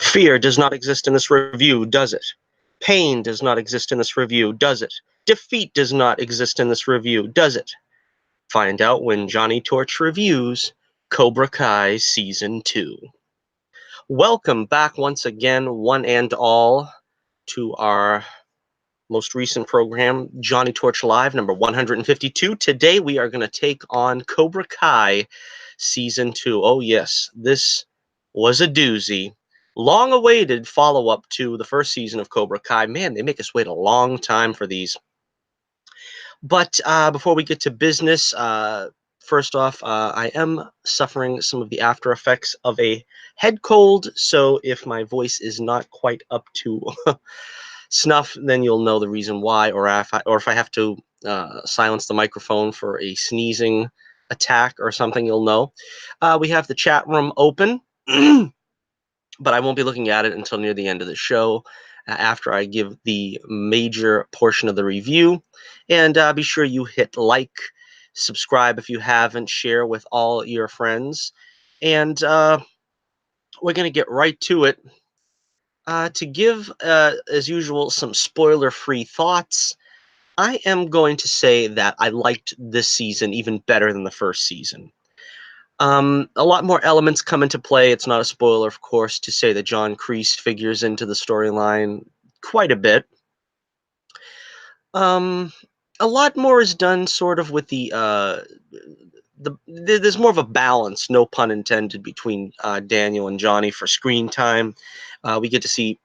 Fear does not exist in this review, does it? Pain does not exist in this review, does it? Defeat does not exist in this review, does it? Find out when Johnnie Torch reviews Cobra Kai Season 2. Welcome back once again, one and all, to our most recent program, Johnnie Torch Live, number 152. Today we are going to take on Cobra Kai Season 2. Oh yes, this was a doozy. Long-awaited follow-up to the first season of Cobra Kai. Man, they make us wait a long time for these. But before we get to business, first off, I am suffering some of the after effects of a head cold, so if my voice is not quite up to snuff, then you'll know the reason why, or if I have to silence the microphone for a sneezing attack or something, you'll know. We have the chat room open. But I won't be looking at it until near the end of the show, after I give the major portion of the review. And be sure you hit like, subscribe if you haven't, share with all your friends. And we're going to get right to it. To give, as usual, some spoiler-free thoughts, I am going to say that I liked this season even better than the first season. A lot more elements come into play. It's not a spoiler, of course, to say that John Kreese figures into the storyline quite a bit. A lot more is done sort of with there's more of a balance, no pun intended, between Daniel and Johnny for screen time. We get to see,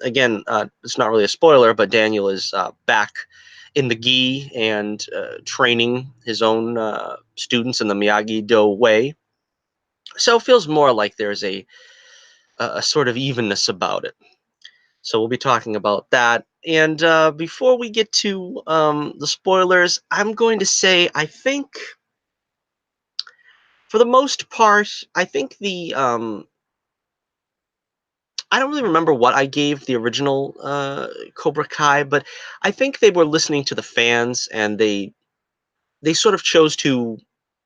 again, it's not really a spoiler, but Daniel is back in the gi and training his own students in the Miyagi-Do way. So it feels more like there's a sort of evenness about it. So we'll be talking about that. And before we get to the spoilers, I'm going to say I think, for the most part, I think I don't really remember what I gave the original Cobra Kai, but I think they were listening to the fans, and they sort of chose to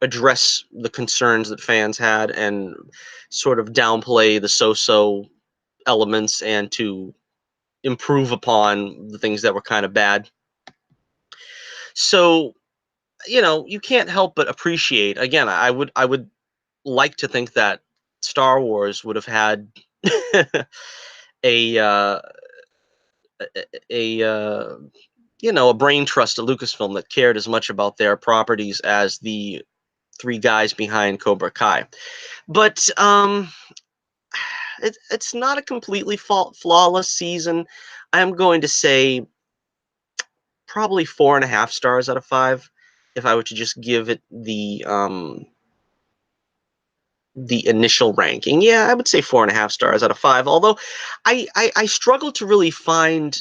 address the concerns that fans had and sort of downplay the so-so elements and to improve upon the things that were kind of bad. So, you can't help but appreciate. Again, I would like to think that Star Wars would have had a a a brain trust at Lucasfilm that cared as much about their properties as the three guys behind Cobra Kai. But it's not a completely flawless season. I'm going to say probably 4.5 stars out of 5 if I were to just give it the initial ranking. Yeah, I would say 4.5 stars out of 5. Although I struggle to really find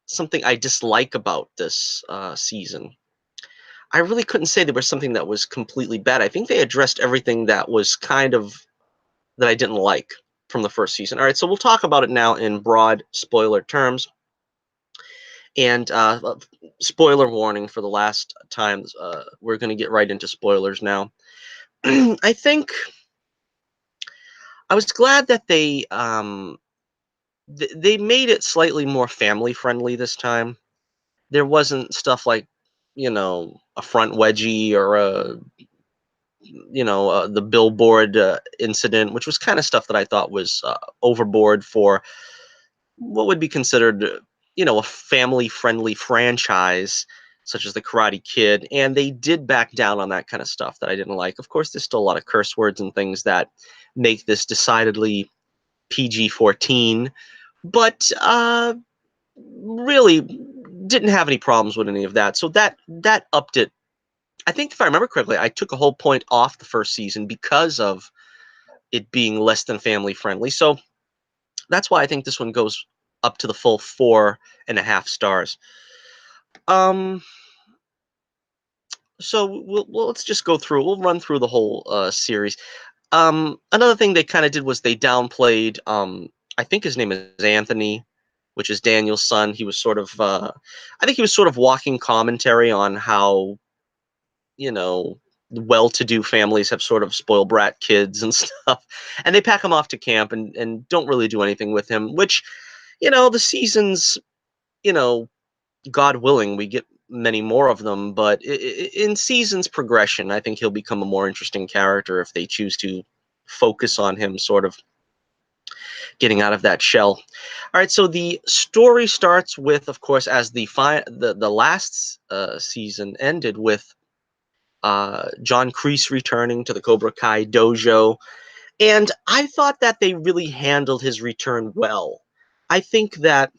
something I dislike about this season. I really couldn't say there was something that was completely bad. I think they addressed everything that was kind of that I didn't like from the first season. All right, so we'll talk about it now in broad spoiler terms. And spoiler warning for the last time. We're going to get right into spoilers now. I think I was glad that they made it slightly more family friendly this time. There wasn't stuff like, a front wedgie or the billboard incident, which was kind of stuff that I thought was overboard for what would be considered, a family-friendly franchise such as the Karate Kid, and they did back down on that kind of stuff that I didn't like. Of course, there's still a lot of curse words and things that make this decidedly PG-14, but really didn't have any problems with any of that. So that upped it. I think if I remember correctly, I took a whole point off the first season because of it being less than family friendly. So that's why I think this one goes up to the full 4.5 stars. So let's just go through. We'll run through the whole series. Another thing they kind of did was they downplayed. I think his name is Anthony, which is Daniel's son. He was sort of. I think he was sort of walking commentary on how, well-to-do families have sort of spoiled brat kids and stuff, and they pack him off to camp and don't really do anything with him, which, the seasons, you know, God willing, we get many more of them, but in seasons progression, I think he'll become a more interesting character if they choose to focus on him sort of getting out of that shell. All right, so the story starts with, of course, as the last season ended with John Kreese returning to the Cobra Kai dojo, and I thought that they really handled his return well. I think that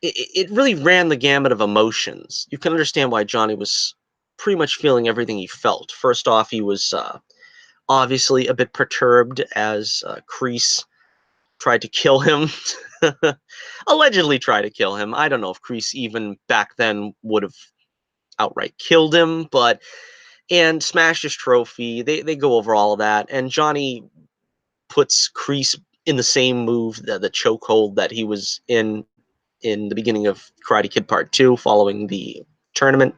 it really ran the gamut of emotions. You can understand why Johnny was pretty much feeling everything he felt. First off, he was obviously a bit perturbed as Kreese tried to kill him. Allegedly tried to kill him. I don't know if Kreese even back then would have outright killed him, and smashed his trophy. They go over all of that, and Johnny puts Kreese in the same move, the chokehold that he was in the beginning of Karate Kid Part 2 following the tournament.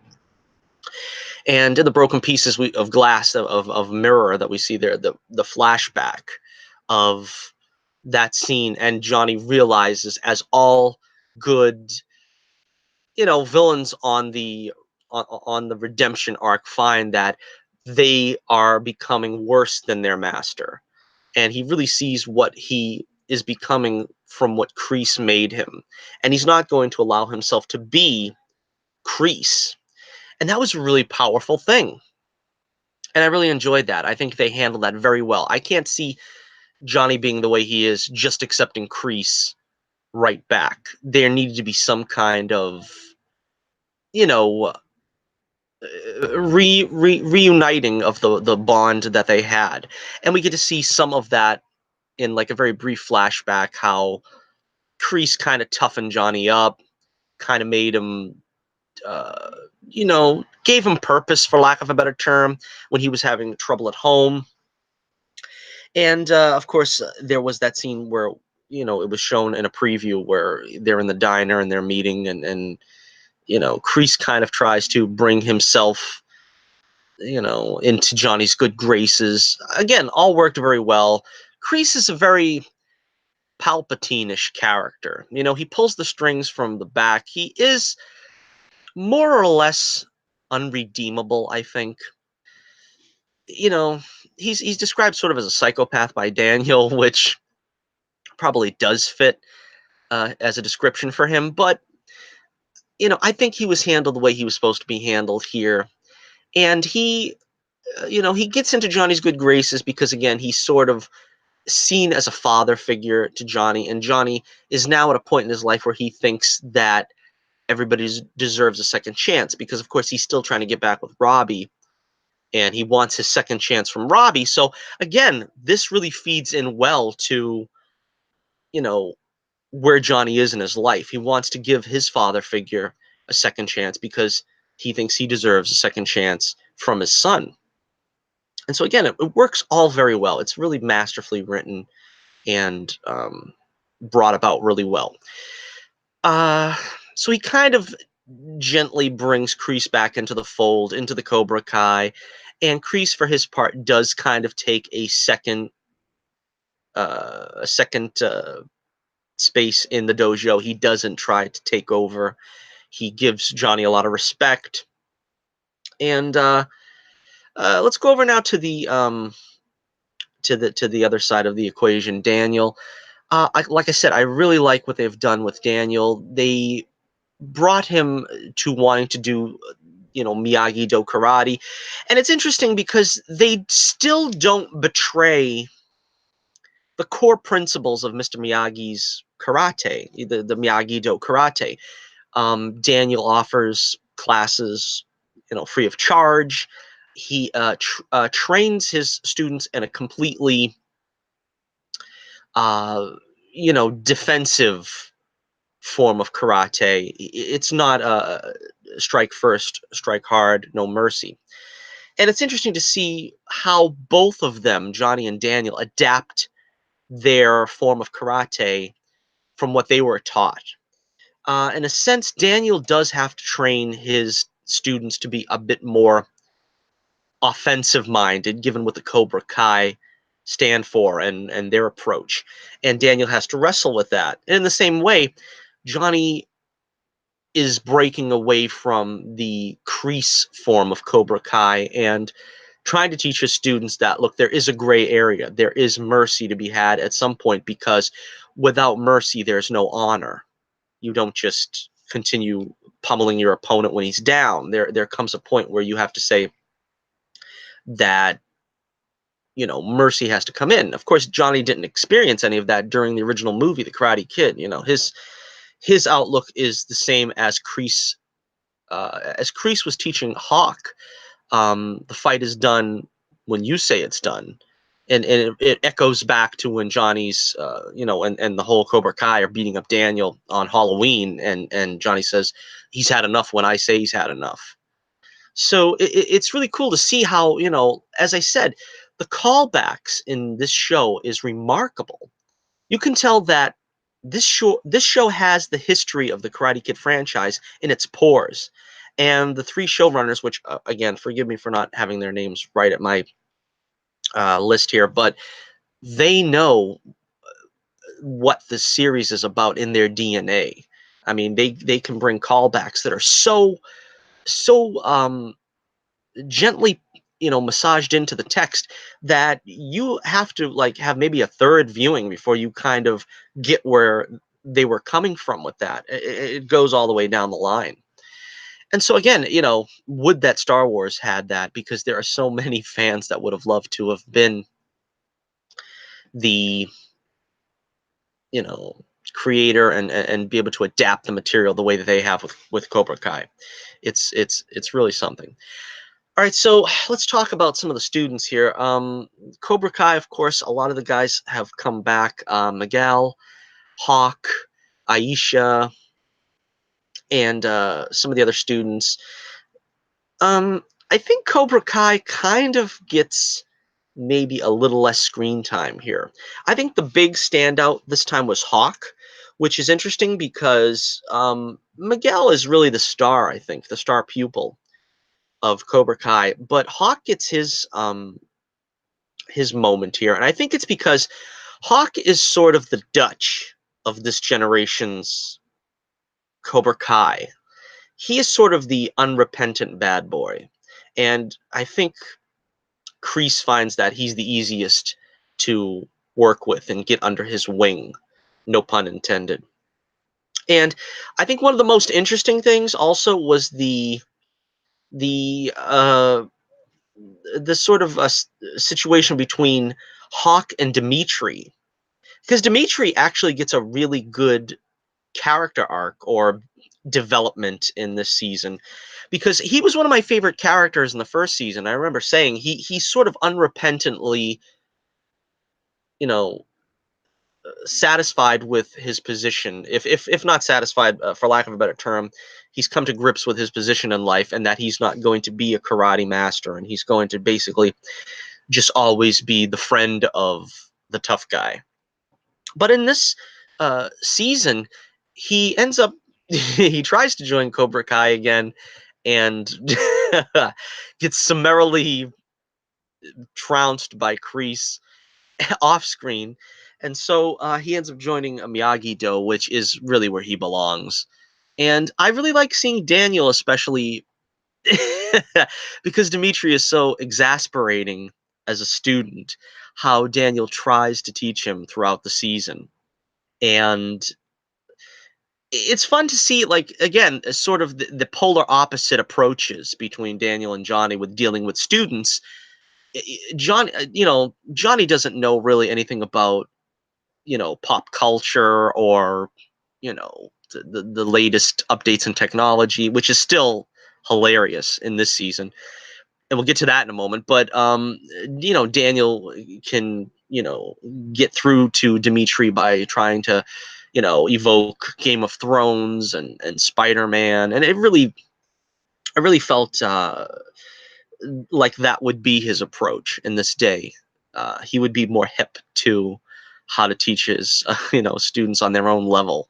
And in the broken pieces of glass of mirror that we see there, the flashback of that scene, and Johnny realizes, as all good, villains on the redemption arc find, that they are becoming worse than their master, and he really sees what he is becoming from what Kreese made him, and he's not going to allow himself to be Kreese. And that was a really powerful thing, and I really enjoyed that. I think they handled that very well. I can't see Johnny being the way he is, just accepting Kreese right back. There needed to be some kind of, you know, reuniting of the bond that they had, and we get to see some of that in like a very brief flashback. How Kreese kind of toughened Johnny up, kind of made him, uh, gave him purpose, for lack of a better term, when he was having trouble at home. And of course, there was that scene where it was shown in a preview where they're in the diner and they're meeting, and Kreese kind of tries to bring himself, into Johnny's good graces. Again, all worked very well. Kreese is a very Palpatine-ish character. He pulls the strings from the back. He is more or less unredeemable, I think. He's described sort of as a psychopath by Daniel, which probably does fit as a description for him. But I think he was handled the way he was supposed to be handled here, and he gets into Johnny's good graces because, again, he's sort of seen as a father figure to Johnny, and Johnny is now at a point in his life where he thinks that everybody deserves a second chance, because, of course, he's still trying to get back with Robbie, and he wants his second chance from Robbie. So, again, this really feeds in well to, you know, where Johnny is in his life. He wants to give his father figure a second chance because he thinks he deserves a second chance from his son. And so, again, it works all very well. It's really masterfully written and brought about really well. Uh, so he kind of gently brings Kreese back into the fold, into the Cobra Kai, and Kreese, for his part, does kind of take a second space in the dojo. He doesn't try to take over. He gives Johnny a lot of respect. And let's go over now to the other side of the equation, Daniel. Like I said, I really like what they've done with Daniel. They brought him to wanting to do, Miyagi-Do karate. And it's interesting because they still don't betray the core principles of Mr. Miyagi's karate, the Miyagi-Do karate. Daniel offers classes, free of charge. He trains his students in a completely, defensive form of karate. It's not a strike first, strike hard, no mercy. And it's interesting to see how both of them, Johnny and Daniel, adapt their form of karate from what they were taught. In a sense, Daniel does have to train his students to be a bit more offensive-minded, given what the Cobra Kai stand for and their approach. And Daniel has to wrestle with that. And in the same way, Johnny is breaking away from the Kreese form of Cobra Kai and trying to teach his students that, look, there is a gray area. There is mercy to be had at some point, because without mercy, there's no honor. You don't just continue pummeling your opponent when he's down. There comes a point where you have to say that, mercy has to come in. Of course, Johnny didn't experience any of that during the original movie, The Karate Kid. His outlook is the same as Kreese. As Kreese was teaching Hawk, the fight is done when you say it's done. And it echoes back to when Johnny's, and the whole Cobra Kai are beating up Daniel on Halloween, and Johnny says he's had enough when I say he's had enough. So it's really cool to see how, as I said, the callbacks in this show is remarkable. You can tell that this show has the history of the Karate Kid franchise in its pores. And the three showrunners, which, again, forgive me for not having their names right at my list here, but they know what the series is about in their DNA. I mean, they can bring callbacks that are so gently, massaged into the text, that you have to, like, have maybe a third viewing before you kind of get where they were coming from with that. It goes all the way down the line. And so again, would that Star Wars had that, because there are so many fans that would have loved to have been the, you know, creator and be able to adapt the material the way that they have with Cobra Kai. It's really something. All right, so let's talk about some of the students here. Cobra Kai, of course, a lot of the guys have come back. Miguel, Hawk, Aisha, and some of the other students. I think Cobra Kai kind of gets maybe a little less screen time here. I think the big standout this time was Hawk, which is interesting because Miguel is really the star, I think, the star pupil of Cobra Kai, but Hawk gets his moment here, and I think it's because Hawk is sort of the Dutch of this generation's Cobra Kai. He is sort of the unrepentant bad boy, and I think Kreese finds that he's the easiest to work with and get under his wing, no pun intended. And I think one of the most interesting things also was the sort of situation between Hawk and Dimitri, because Dimitri actually gets a really good character arc or development in this season, because he was one of my favorite characters in the first season. I remember saying he sort of unrepentantly, you know, satisfied with his position. If not satisfied, for lack of a better term, he's come to grips with his position in life, and that he's not going to be a karate master, and he's going to basically just always be the friend of the tough guy. But in this season, he ends up he tries to join Cobra Kai again, and gets summarily trounced by Kreese off screen. And so he ends up joining a Miyagi-Do, which is really where he belongs. And I really like seeing Daniel, especially because Dimitri is so exasperating as a student, how Daniel tries to teach him throughout the season. And it's fun to see, like, again, sort of the polar opposite approaches between Daniel and Johnny with dealing with students. Johnny doesn't know really anything about, pop culture, or, the latest updates in technology, which is still hilarious in this season. And we'll get to that in a moment. But, Daniel can, get through to Dimitri by trying to, evoke Game of Thrones and Spider-Man. And I really felt like that would be his approach in this day. He would be more hip to how to teach his, students on their own level.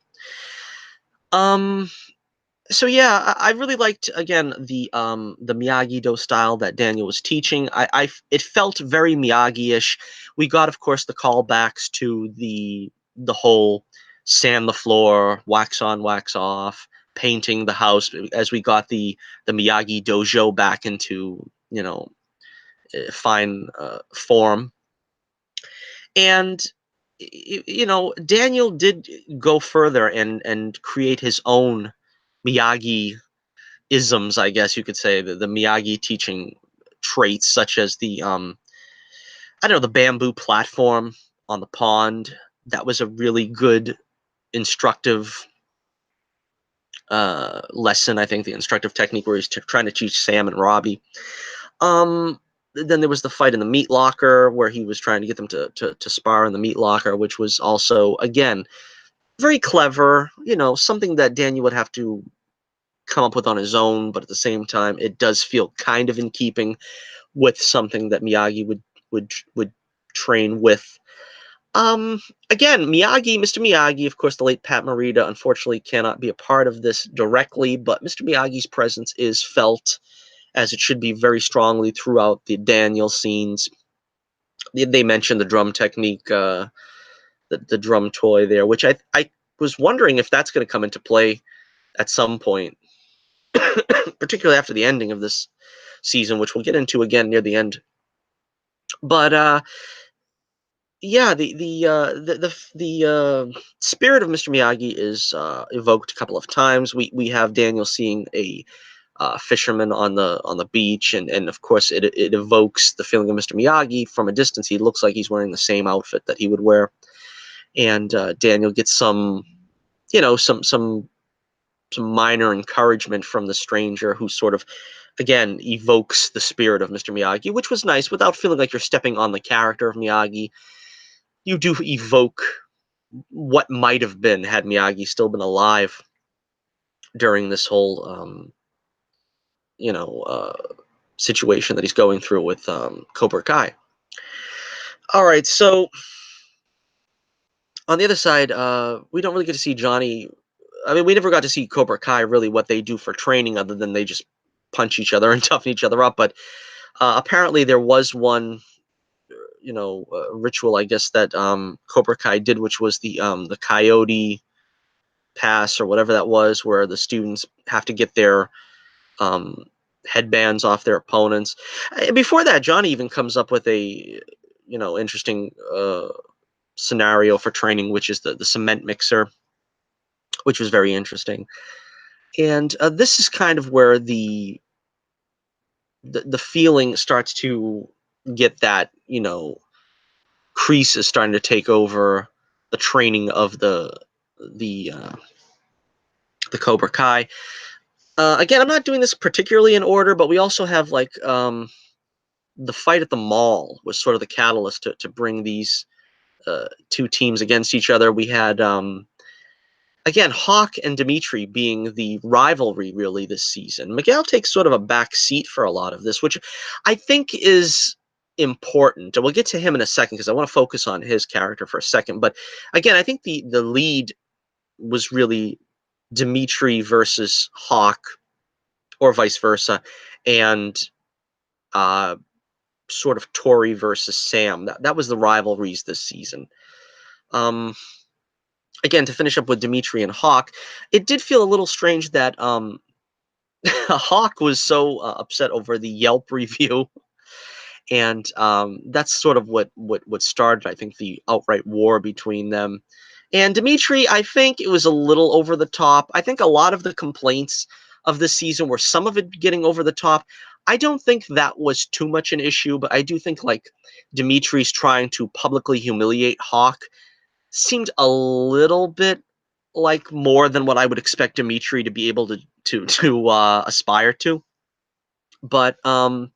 Um, So yeah, I really liked again the Miyagi-Do style that Daniel was teaching. It felt very Miyagi-ish. We got, of course, the callbacks to the whole sand the floor, wax on, wax off, painting the house as we got the Miyagi dojo back into fine form. And Daniel did go further and create his own Miyagi isms, I guess you could say, the Miyagi teaching traits, such as the I don't know, the bamboo platform on the pond. That was a really good instructive lesson. I think the instructive technique where he's trying to teach Sam and Robbie. Um, then there was the fight in the meat locker where he was trying to get them to spar in the meat locker, which was also again very clever. Something that Daniel would have to come up with on his own, but at the same time, it does feel kind of in keeping with something that Miyagi would train with. Again, Mr. Miyagi, of course, the late Pat Morita, unfortunately cannot be a part of this directly, but Mr. Miyagi's presence is felt as it should be very strongly throughout the Daniel scenes. They mentioned the drum technique, the drum toy there, which I was wondering if that's going to come into play at some point, particularly after the ending of this season, which we'll get into again near the end. But yeah, the spirit of Mr. Miyagi is evoked a couple of times. We have Daniel seeing a fisherman on the beach, and of course it evokes the feeling of Mr. Miyagi from a distance. He looks like he's wearing the same outfit that he would wear, and Daniel gets some, some minor encouragement from the stranger who sort of again evokes the spirit of Mr. Miyagi, which was nice without feeling like you're stepping on the character of Miyagi. You do evoke what might have been had Miyagi still been alive during this whole you know uh, situation that he's going through with Cobra Kai. All right, so on the other side, we don't really get to see Johnny. I mean, we never got to see Cobra Kai really what they do for training, other than they just punch each other and toughen each other up. But apparently, there was one ritual, I guess, that Cobra Kai did, which was the Coyote Pass or whatever that was, where the students have to get their um, headbands off their opponents. Before that, Johnny even comes up with a interesting scenario for training, which is the cement mixer, which was very interesting. And this is kind of where the feeling starts to get that Kreese is starting to take over the training of the uh, the Cobra Kai. Again, I'm not doing this particularly in order, but we also have like the fight at the mall was sort of the catalyst to bring these two teams against each other. We had again Hawk and Dimitri being the rivalry really this season. Miguel takes sort of a back seat for a lot of this, which I think is important. And we'll get to him in a second because I want to focus on his character for a second. But again, I think the lead was really Dimitri versus Hawk, or vice versa, and uh, sort of Tori versus Sam. That was the rivalries this season. Um, Again, to finish up with Dimitri and Hawk, it did feel a little strange that Hawk was so upset over the Yelp review, and that's sort of what started, I think, the outright war between them. And Dimitri, I think it was a little over the top. I think a lot of the complaints of this season were some of it getting over the top. I don't think that was too much an issue, but I do think like Dimitri's trying to publicly humiliate Hawk seemed a little bit like more than what I would expect Dimitri to be able to aspire to. But again,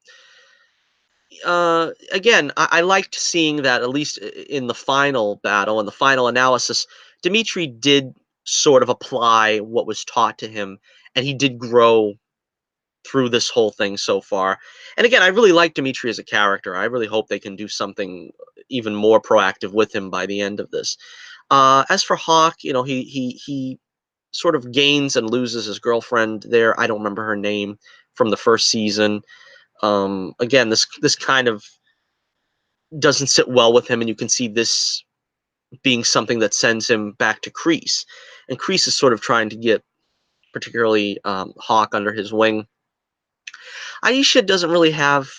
I liked seeing that at least in the final battle and the final analysis, Dimitri did sort of apply what was taught to him, and he did grow through this whole thing so far. And again, I really like Dimitri as a character. I really hope they can do something even more proactive with him by the end of this. As for Hawk, he sort of gains and loses his girlfriend there. I don't remember her name from the first season. Again, this kind of doesn't sit well with him, and you can see this being something that sends him back to Kreese. And Kreese is sort of trying to get particularly Hawk under his wing. Aisha doesn't really have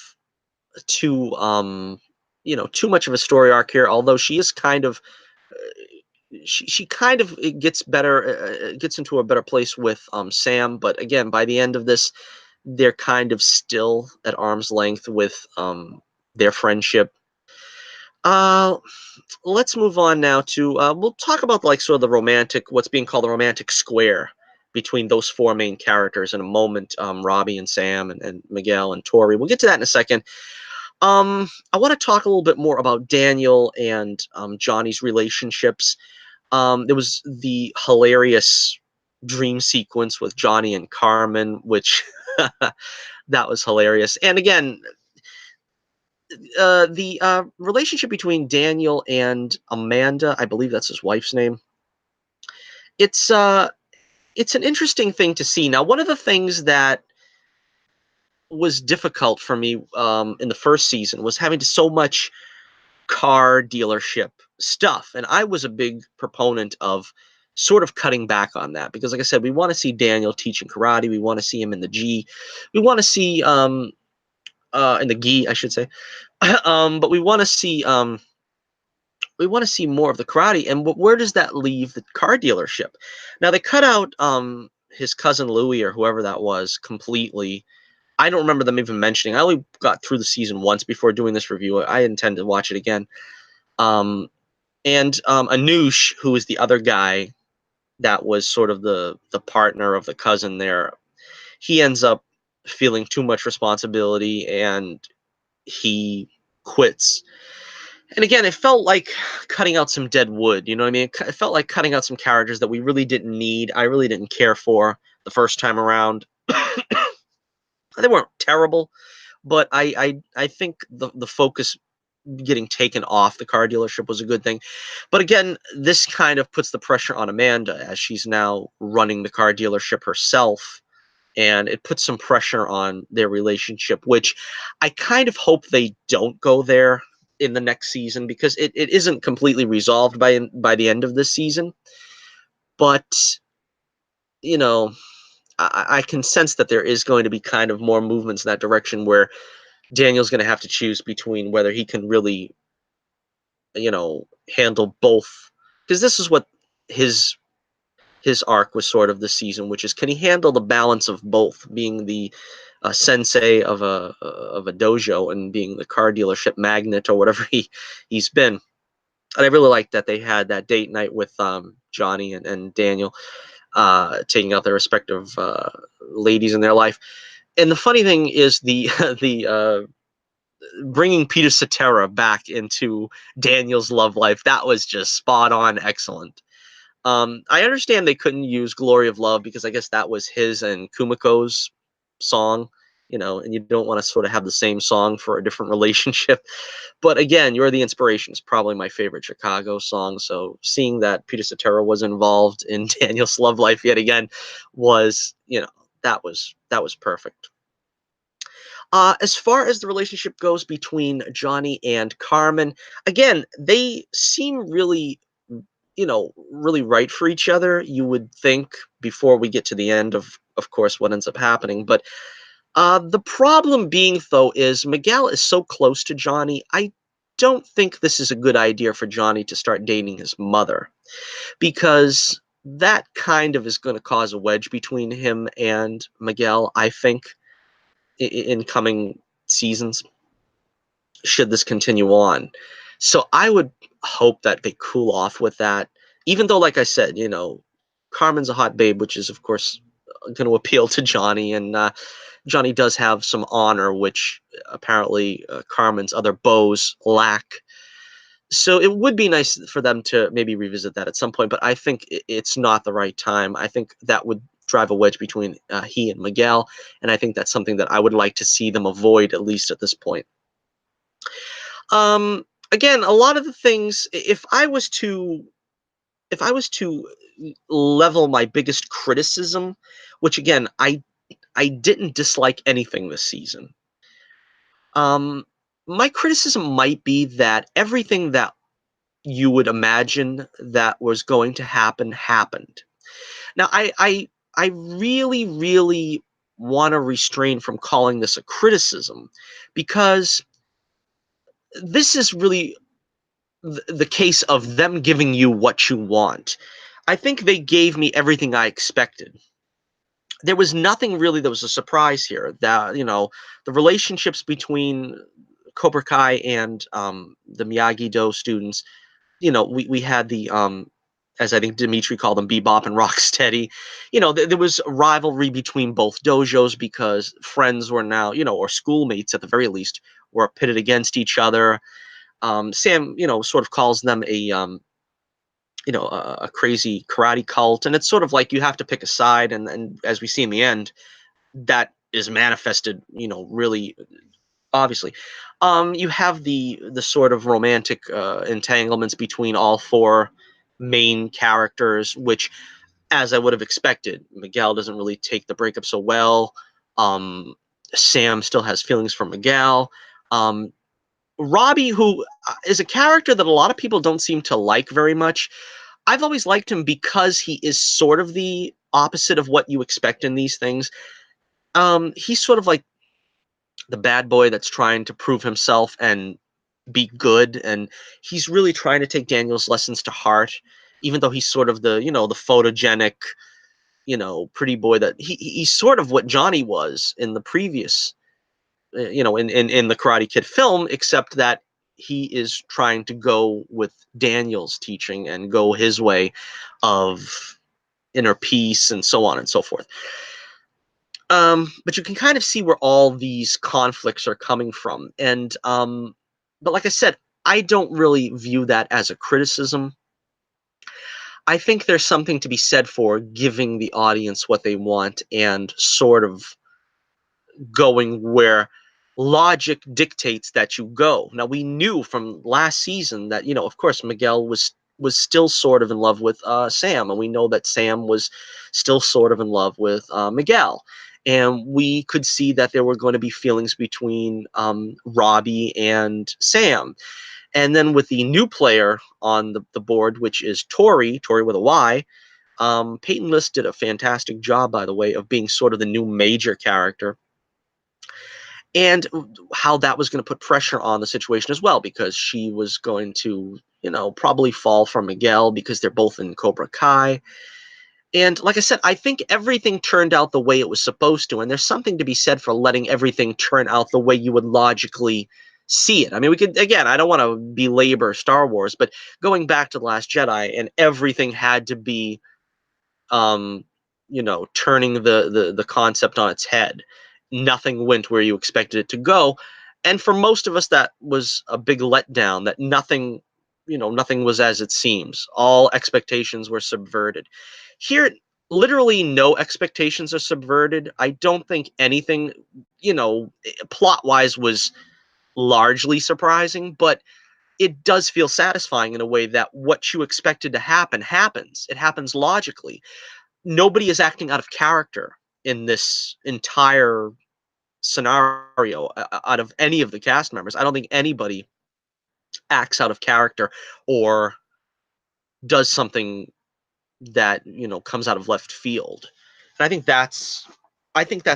too too much of a story arc here, although she is kind of she kind of gets better, gets into a better place with Sam. But again, by the end of this, they're kind of still at arm's length with their friendship. Uh, let's move on now to we'll talk about like sort of the romantic, what's being called the romantic square between those four main characters in a moment. Robbie and Sam and Miguel and Tori. We'll get to that in a second. I want to talk a little bit more about Daniel and Johnny's relationships. There was the hilarious dream sequence with Johnny and Carmen, which that was hilarious. And again, the relationship between Daniel and Amanda, I believe that's his wife's name. It's it's an interesting thing to see. Now, one of the things that was difficult for me in the first season was having so much car dealership stuff, and I was a big proponent of sort of cutting back on that because, like I said, we want to see Daniel teaching karate. We want to see him in the G. We want to see in the gi, I should say. But we want to see more of the karate. And where does that leave the car dealership? Now they cut out his cousin Louis or whoever that was completely. I don't remember them even mentioning. I only got through the season once before doing this review. I intend to watch it again. And Anoush, who is the other guy that was sort of the partner of the cousin there, he ends up feeling too much responsibility and he quits. And again, it felt like cutting out some dead wood. You know what I mean? It felt like cutting out some characters that we really didn't need. I really didn't care for the first time around. They weren't terrible, but I think the focus getting taken off the car dealership was a good thing. But again, this kind of puts the pressure on Amanda as she's now running the car dealership herself. And it puts some pressure on their relationship, which I kind of hope they don't go there in the next season because it isn't completely resolved by the end of this season. But, you know, I can sense that there is going to be kind of more movements in that direction where Daniel's going to have to choose between whether he can really handle both, because this is what his his arc was sort of this season, which is can he handle the balance of both, being the sensei of a dojo and being the car dealership magnate or whatever he's been. And I really liked that they had that date night with Johnny and Daniel taking out their respective ladies in their life. And the funny thing is the bringing Peter Cetera back into Daniel's love life, that was just spot on, excellent. I understand they couldn't use "Glory of Love" because I guess that was his and Kumiko's song, and you don't want to sort of have the same song for a different relationship. But again, "You're the Inspiration" is probably my favorite Chicago song. So seeing that Peter Cetera was involved in Daniel's love life yet again was, that was perfect. As far as the relationship goes between Johnny and Carmen, again, they seem really, really right for each other. You would think before we get to the end of course, what ends up happening. But the problem being, though, is Miguel is so close to Johnny. I don't think this is a good idea for Johnny to start dating his mother because that kind of is going to cause a wedge between him and Miguel, I think, in coming seasons, should this continue on. So I would hope that they cool off with that, even though, like I said, Carmen's a hot babe, which is, of course, going to appeal to Johnny. And Johnny does have some honor, which apparently Carmen's other beaux lack. So it would be nice for them to maybe revisit that at some point, but I think it's not the right time. I think that would drive a wedge between he and Miguel, and I think that's something that I would like to see them avoid, at least at this point. Again, a lot of the things, if I was to if I was to level my biggest criticism, which again, I didn't dislike anything this season. Um, my criticism might be that everything that you would imagine that was going to happen happened. Now, I really, really want to restrain from calling this a criticism, because this is really the case of them giving you what you want. I think they gave me everything I expected. There was nothing really that was a surprise here. That, the relationships between Cobra Kai and the Miyagi-Do students, we had the as I think Dimitri called them, Bebop and Rocksteady. There was a rivalry between both dojos because friends were now, or schoolmates at the very least, were pitted against each other. Sam, sort of calls them a crazy karate cult, and it's sort of like you have to pick a side, and as we see in the end, that is manifested, really obviously. You have the sort of romantic entanglements between all four main characters, which, as I would have expected, Miguel doesn't really take the breakup so well. Um, Sam still has feelings for Miguel. Um, Robbie, who is a character that a lot of people don't seem to like very much. I've always liked him because he is sort of the opposite of what you expect in these things. He's sort of like the bad boy that's trying to prove himself and be good, and he's really trying to take Daniel's lessons to heart, even though he's sort of the photogenic, pretty boy that he's sort of what Johnny was in the previous, in the Karate Kid film, except that he is trying to go with Daniel's teaching and go his way of inner peace and so on and so forth. But you can kind of see where all these conflicts are coming from. And but like I said, I don't really view that as a criticism. I think there's something to be said for giving the audience what they want and sort of going where logic dictates that you go. Now, we knew from last season that, of course, Miguel was still sort of in love with Sam, and we know that Sam was still sort of in love with Miguel. And we could see that there were going to be feelings between Robbie and Sam. And then with the new player on the board, which is Tori with a Y, Peyton List did a fantastic job, by the way, of being sort of the new major character, and how that was going to put pressure on the situation as well, because she was going to, probably fall for Miguel because they're both in Cobra Kai. And like I said, I think everything turned out the way it was supposed to, and there's something to be said for letting everything turn out the way you would logically see it. I mean, we could, again, I don't want to belabor Star Wars, but going back to The Last Jedi, and everything had to be turning the concept on its head. Nothing went where you expected it to go. And for most of us, that was a big letdown, that nothing was as it seems. All expectations were subverted. Here, literally no expectations are subverted. I don't think anything, plot-wise was largely surprising, but it does feel satisfying in a way that what you expected to happen happens. It happens logically. Nobody is acting out of character in this entire scenario out of any of the cast members. I don't think anybody acts out of character or does something that comes out of left field. And I think that's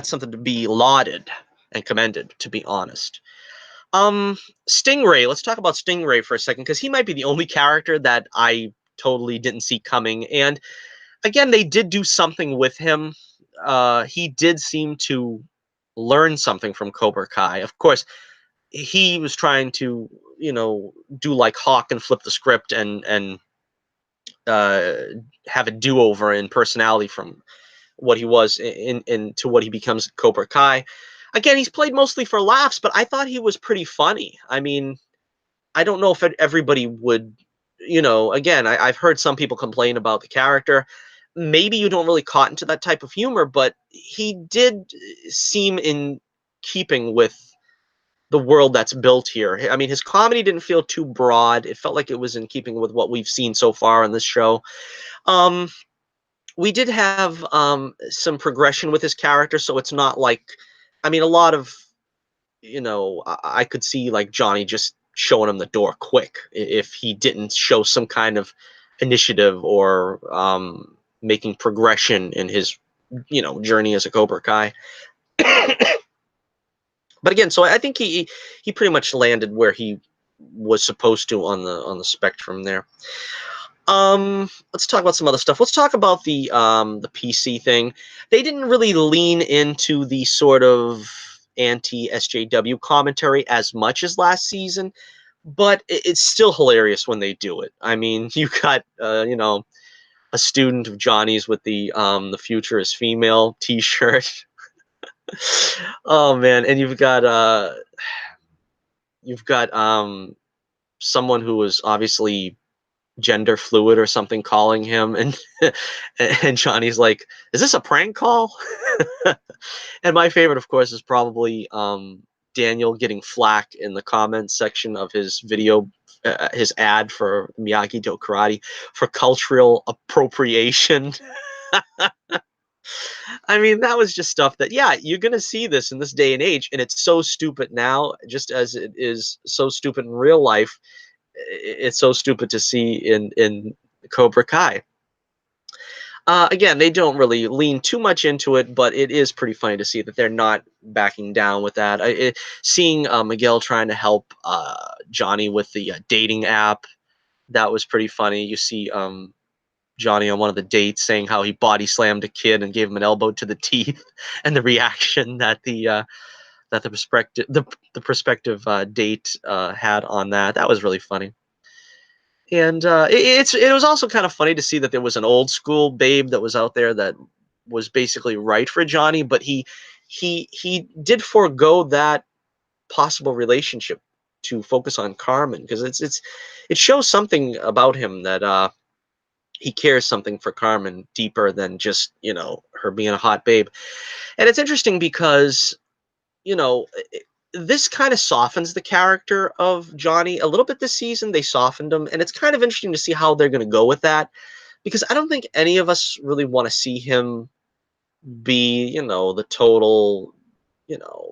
something to be lauded and commended, to be honest. Stingray, let's talk about Stingray for a second, because he might be the only character that I totally didn't see coming. And again, they did do something with him. He did seem to learn something from Cobra Kai. Of course, he was trying to, do like Hawk and flip the script and uh, have a do-over in personality from what he was in to what he becomes at Cobra Kai. Again, he's played mostly for laughs, but I thought he was pretty funny. I mean, I don't know if everybody would, again, I've heard some people complain about the character. Maybe you don't really caught into that type of humor, but he did seem in keeping with the world that's built here. I mean, his comedy didn't feel too broad. It felt like it was in keeping with what we've seen so far in this show. Um, we did have some progression with his character, so it's not like, I mean, a lot of, I could see like Johnny just showing him the door quick if he didn't show some kind of initiative or making progression in his, journey as a Cobra Kai. But again, so I think he pretty much landed where he was supposed to on the spectrum there. Let's talk about some other stuff. Let's talk about the PC thing. They didn't really lean into the sort of anti SJW commentary as much as last season, but it's still hilarious when they do it. I mean, you got a student of Johnny's with the future is female T-shirt. Oh man, and you've got someone who was obviously gender fluid or something calling him, and and Johnny's like, is this a prank call? And my favorite, of course, is probably Daniel getting flack in the comments section of his video, his ad for Miyagi-Do karate for cultural appropriation. I mean, that was just stuff that, yeah, you're going to see this in this day and age, and it's so stupid now, just as it is so stupid in real life. It's so stupid to see in Cobra Kai. Again, they don't really lean too much into it, but it is pretty funny to see that they're not backing down with that. Seeing Miguel trying to help Johnny with the dating app, that was pretty funny. You see Johnny on one of the dates saying how he body slammed a kid and gave him an elbow to the teeth, and the reaction that the prospective date had on that. That was really funny. And it was also kind of funny to see that there was an old school babe that was out there that was basically right for Johnny, but he did forego that possible relationship to focus on Carmen, because it shows something about him that he cares something for Carmen deeper than just her being a hot babe. And it's interesting because you know, this kind of softens the character of Johnny a little bit this season. They softened him, and it's kind of interesting to see how they're going to go with that, because I don't think any of us really want to see him be, the total,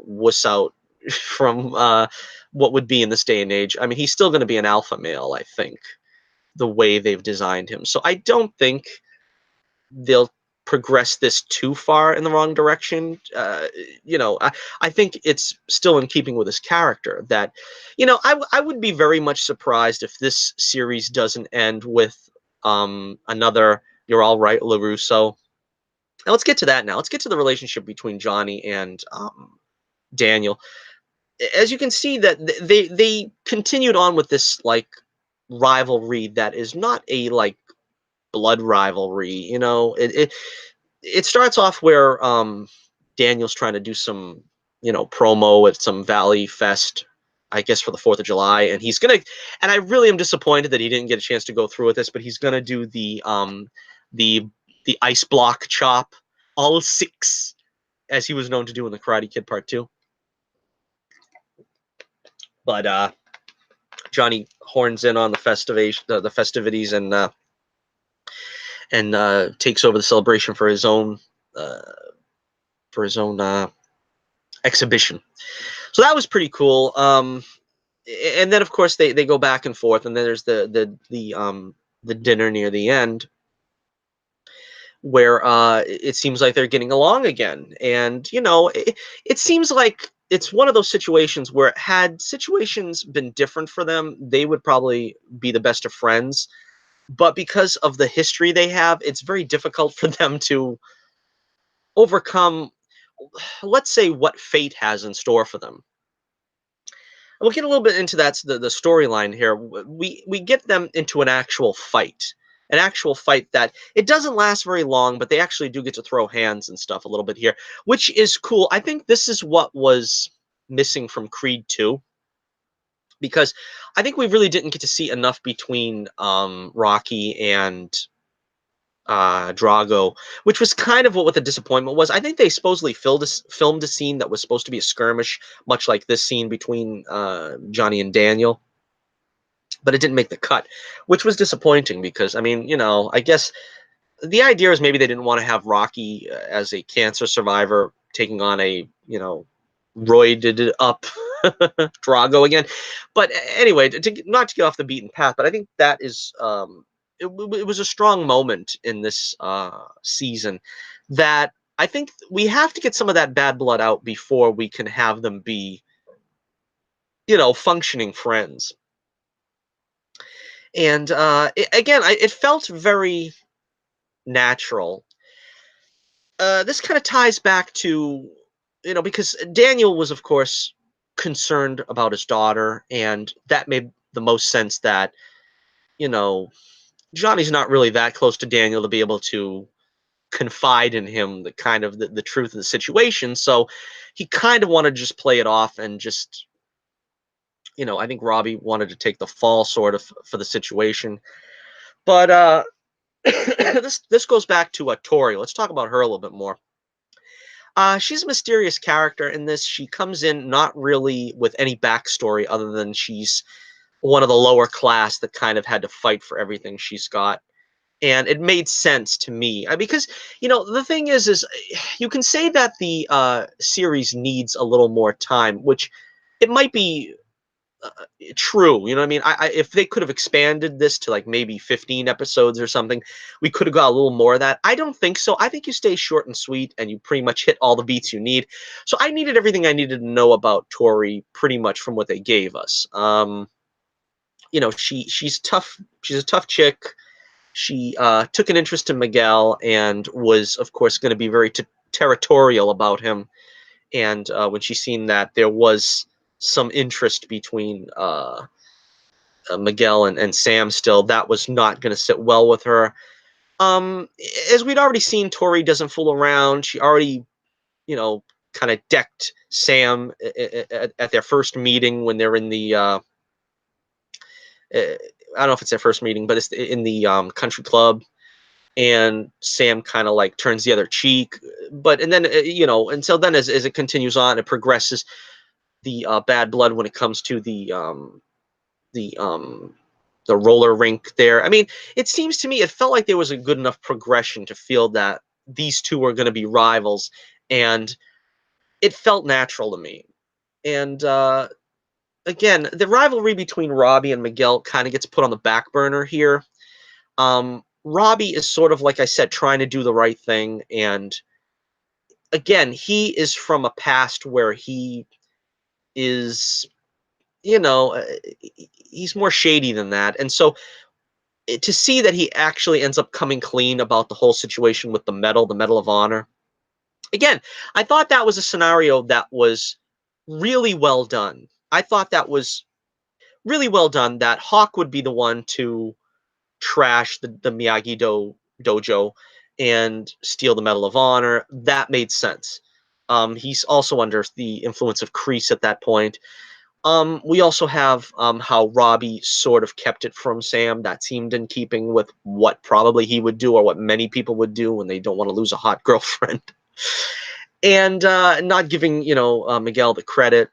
wuss out from what would be in this day and age. I mean, he's still going to be an alpha male, I think, the way they've designed him. So I don't think they'll progress this too far in the wrong direction. I think it's still in keeping with his character that, I would be very much surprised if this series doesn't end with another "You're all right, LaRusso." Now let's get to that now. Let's get to the relationship between Johnny and Daniel. As you can see that they continued on with this like rivalry that is not a like blood rivalry. It starts off where Daniel's trying to do some, promo at some Valley Fest, I guess for the 4th of July, and and I really am disappointed that he didn't get a chance to go through with this, but he's gonna do the the ice block chop, all six, as he was known to do in the Karate Kid Part 2. But Johnny horns in on the festivities, and takes over the celebration for his own uh, exhibition. So that was pretty cool. And then of course they go back and forth, and then there's the dinner near the end where it seems like they're getting along again, and it seems like it's one of those situations where had situations been different for them, they would probably be the best of friends. But because of the history they have, it's very difficult for them to overcome, let's say, what fate has in store for them. We'll get a little bit into the storyline here. We get them into an actual fight that it doesn't last very long, but they actually do get to throw hands and stuff a little bit here, which is cool. I think this is what was missing from Creed 2, because I think we really didn't get to see enough between Rocky and Drago, which was kind of what the disappointment was. I think they supposedly filmed a scene that was supposed to be a skirmish, much like this scene between Johnny and Daniel, but it didn't make the cut, which was disappointing because, I mean, I guess the idea is maybe they didn't want to have Rocky as a cancer survivor taking on a, roided up Drago again. But anyway, not to get off the beaten path, but I think that is it was a strong moment in this season that I think we have to get some of that bad blood out before we can have them be, functioning friends. And again, it felt very natural. This kind of ties back to, because Daniel was, of course, concerned about his daughter, and that made the most sense that, you know, Johnny's not really that close to Daniel to be able to confide in him the truth of the situation. So he kind of wanted to just play it off and just, I think Robbie wanted to take the fall sort of for the situation. But this goes back to Tori. Let's talk about her a little bit more. She's a mysterious character in this. She comes in not really with any backstory other than she's one of the lower class that kind of had to fight for everything she's got. And it made sense to me because, the thing is you can say that the series needs a little more time, which it might be true. You know what I mean? If they could have expanded this to like maybe 15 episodes or something, we could have got a little more of that. I don't think so. I think you stay short and sweet and you pretty much hit all the beats you need. So I needed everything I needed to know about Tori pretty much from what they gave us. She's tough. She's a tough chick. She took an interest in Miguel and was, of course, going to be very territorial about him. And when she seen that there was some interest between Miguel and Sam still, that was not going to sit well with her. As we'd already seen, Tori doesn't fool around. She already, kind of decked Sam at their first meeting when they're in the, I don't know if it's their first meeting, but it's in the country club. And Sam kind of like turns the other cheek. And then, and so then as it continues on, it progresses the bad blood when it comes to the um, the roller rink there. I mean, it seems to me it felt like there was a good enough progression to feel that these two are going to be rivals, and it felt natural to me. And again, the rivalry between Robbie and Miguel kind of gets put on the back burner here. Robbie is sort of, like I said, trying to do the right thing, and again, he is from a past where he is, you know, uh, he's more shady than that, and so to see that he actually ends up coming clean about the whole situation with the Medal of Honor. Again, I thought that was a scenario that was really well done. I thought that was really well done. That Hawk would be the one to trash the Miyagi dojo and steal the Medal of Honor. That made sense. He's also under the influence of Kreese at that point. We also have how Robbie sort of kept it from Sam. That seemed in keeping with what probably he would do or what many people would do when they don't want to lose a hot girlfriend. And not giving, Miguel the credit.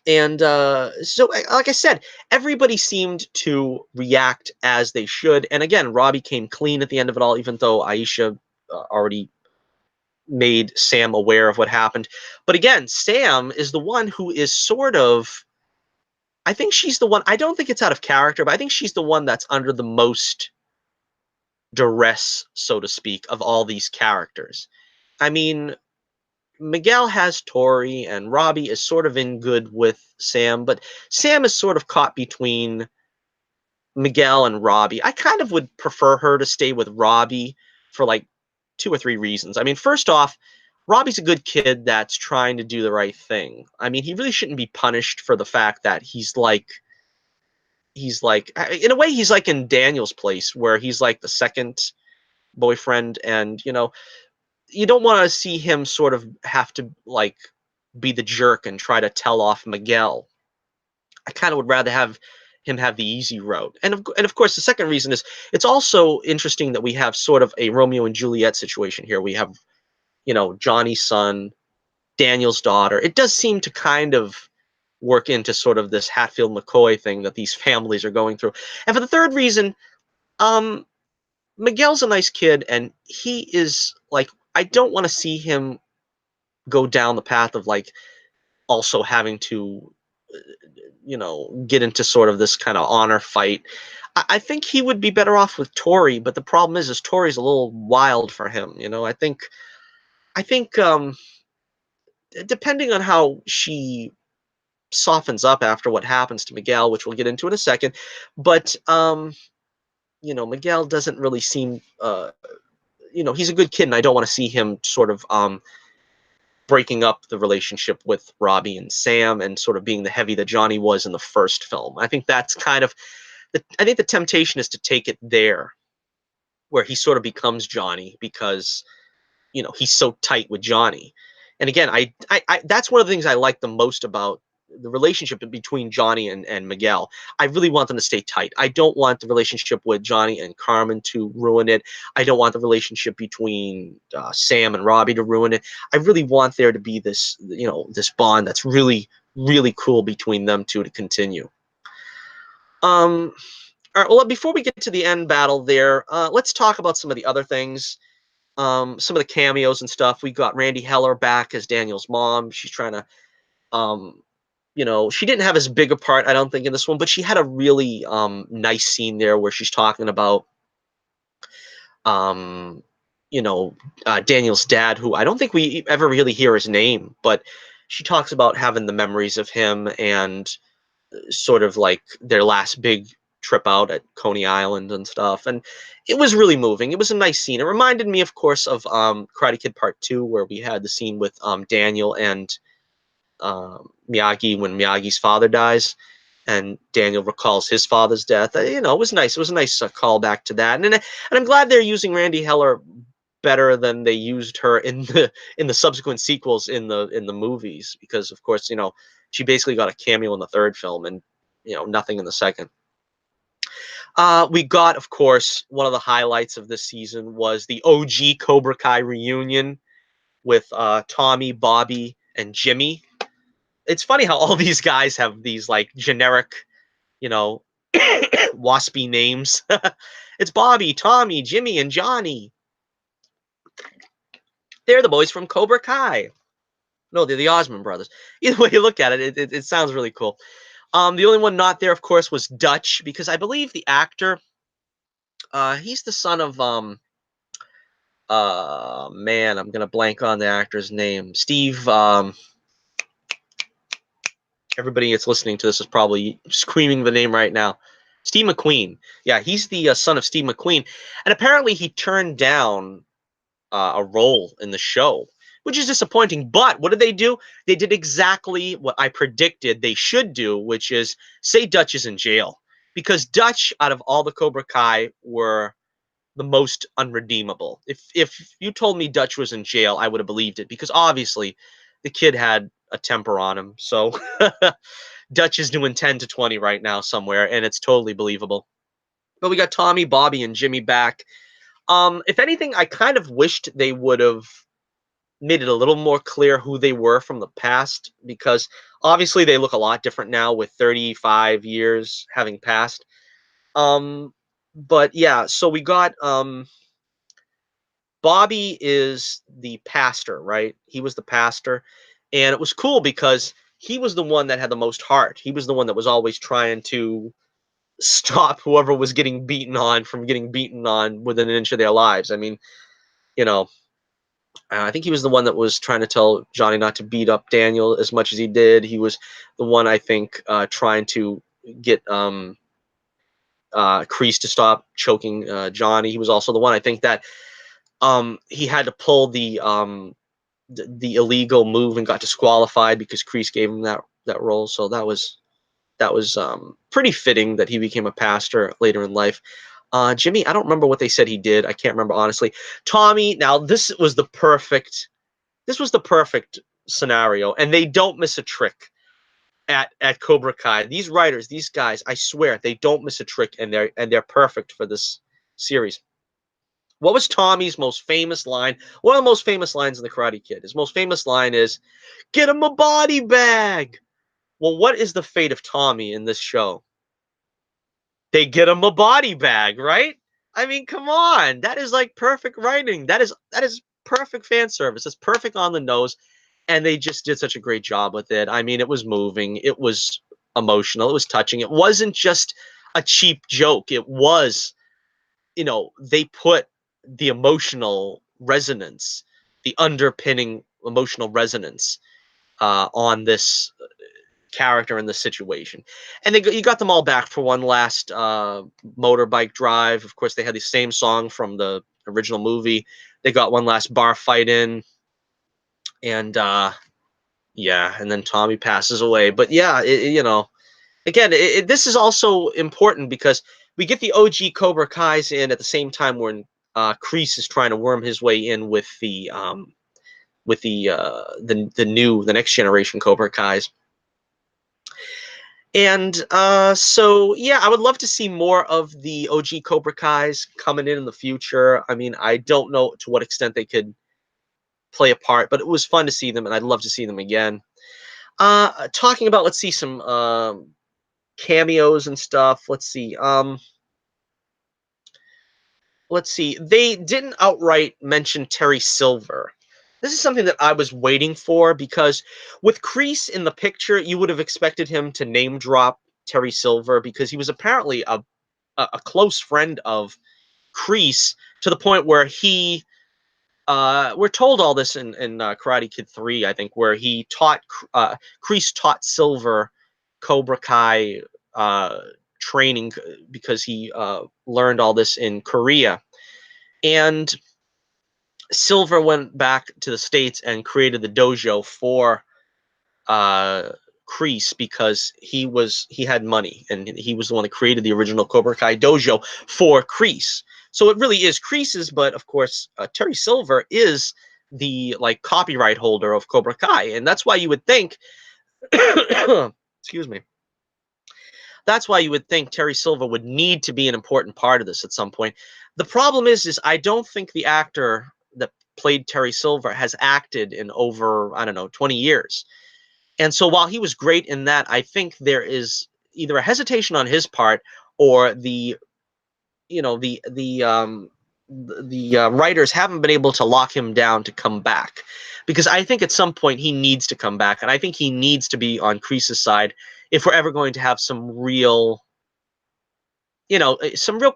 And so, like I said, everybody seemed to react as they should. And again, Robbie came clean at the end of it all, even though Aisha already made Sam aware of what happened. But again, Sam is the one who is sort of, I think she's the one, I don't think it's out of character, but I think she's the one that's under the most duress, so to speak, of all these characters. I mean, Miguel has Tori, and Robbie is sort of in good with Sam, but Sam is sort of caught between Miguel and Robbie. I kind of would prefer her to stay with Robbie for like 2 or 3 reasons. I mean, first off, Robbie's a good kid that's trying to do the right thing. I mean, he really shouldn't be punished for the fact that he's like in a way he's like in Daniel's place where he's like the second boyfriend, and you don't want to see him sort of have to like be the jerk and try to tell off Miguel. I kind of would rather have him have the easy road. And of course, the second reason is it's also interesting that we have sort of a Romeo and Juliet situation here. We have, you know, Johnny's son, Daniel's daughter. It does seem to kind of work into sort of this Hatfield McCoy thing that these families are going through. And for the third reason, um, Miguel's a nice kid, and he is like, I don't want to see him go down the path of like also having to, you know, get into sort of this kind of honor fight. I think he would be better off with Tori, but the problem is Tori's a little wild for him. You know, I think depending on how she softens up after what happens to Miguel, which we'll get into in a second, but you know, Miguel doesn't really seem, you know, he's a good kid, and I don't want to see him sort of breaking up the relationship with Robbie and Sam and sort of being the heavy that Johnny was in the first film. I think that's kind of I think the temptation is to take it there, where he sort of becomes Johnny because, you know, he's so tight with Johnny. And again, I that's one of the things I like the most about the relationship between Johnny and Miguel. I really want them to stay tight. I don't want the relationship with Johnny and Carmen to ruin it. I don't want the relationship between Sam and Robbie to ruin it. I really want there to be this, you know, this bond that's really, really cool between them two to continue. All right. Well, before we get to the end battle there, let's talk about some of the other things. Some of the cameos and stuff. We got Randy Heller back as Daniel's mom. She's trying to, um, you know, she didn't have as big a part, I don't think, in this one, but she had a really nice scene there where she's talking about, um, you know, Daniel's dad, who I don't think we ever really hear his name, but she talks about having the memories of him and sort of like their last big trip out at Coney Island and stuff. And it was really moving. It was a nice scene. It reminded me, of course, of Karate Kid Part 2, where we had the scene with Daniel and Miyagi when Miyagi's father dies. And Daniel recalls his father's death. You know, it was nice. It was a nice callback to that. And I'm glad they're using Randy Heller better than they used her in the subsequent sequels in the movies, because of course, you know, she basically got a cameo in the third film and, you know, nothing in the second. We got, of course, one of the highlights of this season was the OG Cobra Kai reunion with Tommy, Bobby, and Jimmy. It's funny how all these guys have these like generic, you know, waspy names. It's Bobby, Tommy, Jimmy, and Johnny. They're the boys from Cobra Kai. No, they're the Osmond brothers. Either way you look at it, it sounds really cool. The only one not there, of course, was Dutch, because I believe the actor, he's the son of man, I'm gonna blank on the actor's name. Steve. Everybody that's listening to this is probably screaming the name right now. Steve McQueen. Yeah, he's the son of Steve McQueen, and apparently he turned down a role in the show, which is disappointing. But what did they do? They did exactly what I predicted they should do, which is say Dutch is in jail, because Dutch, out of all the Cobra Kai, were the most unredeemable. If you told me Dutch was in jail, I would have believed it, because obviously the kid had a temper on him. So Dutch is doing 10 to 20 right now somewhere, and it's totally believable. But we got Tommy, Bobby, and Jimmy back. If anything, I kind of wished they would have made it a little more clear who they were from the past, because obviously they look a lot different now with 35 years having passed. But yeah, so we got Bobby is the pastor, right? He was the pastor, and it was cool because he was the one that had the most heart. He was the one that was always trying to stop whoever was getting beaten on from getting beaten on within an inch of their lives. I mean, you know, I think he was the one that was trying to tell Johnny not to beat up Daniel as much as he did. He was the one, I think, trying to get Kreese to stop choking Johnny. He was also the one, I think, that he had to pull the illegal move and got disqualified because Kreese gave him that role. So that was pretty fitting that he became a pastor later in life. Jimmy, I don't remember what they said he did. I can't remember, honestly. Tommy, now this was the perfect scenario, and they don't miss a trick. at Cobra Kai. These writers, these guys, I swear, they don't miss a trick, and they're perfect for this series. What was Tommy's most famous line? One of the most famous lines in The Karate Kid. His most famous line is, "Get him a body bag." Well, what is the fate of Tommy in this show? They get him a body bag, right? I mean, come on. That is like perfect writing. That is perfect fan service. It's perfect on the nose. And they just did such a great job with it. I mean, it was moving, it was emotional, it was touching. It wasn't just a cheap joke. It was, they put the emotional resonance, the underpinning emotional resonance on this character in this situation. And you got them all back for one last motorbike drive. Of course, they had the same song from the original movie. They got one last bar fight in, and yeah, and then Tommy passes away. But yeah, again, this is also important because we get the OG Cobra Kai's in at the same time when Kreese is trying to worm his way in with the next generation Cobra Kai's. And so yeah, I would love to see more of the OG Cobra Kai's coming in the future. I mean, I don't know to what extent they could play a part, but it was fun to see them, and I'd love to see them again. Talking about, let's see, some cameos and stuff. Let's see. They didn't outright mention Terry Silver. This is something that I was waiting for because with Kreese in the picture, you would have expected him to name drop Terry Silver because he was apparently a close friend of Kreese to the point where we're told all this in Karate Kid 3, I think, where he taught Kreese taught Silver Cobra Kai training because he learned all this in Korea. And Silver went back to the States and created the dojo for Kreese because he had money and he was the one that created the original Cobra Kai dojo for Kreese. So it really is Kreese's, but of course Terry Silver is the like copyright holder of Cobra Kai, and that's why you would think, excuse me, that's why you would think Terry Silver would need to be an important part of this at some point. The problem is I don't think the actor that played Terry Silver has acted in over, I don't know, 20 years. And so while he was great in that, I think there is either a hesitation on his part or the writers haven't been able to lock him down to come back, because I think at some point he needs to come back, and I think he needs to be on Kreese's side if we're ever going to have some real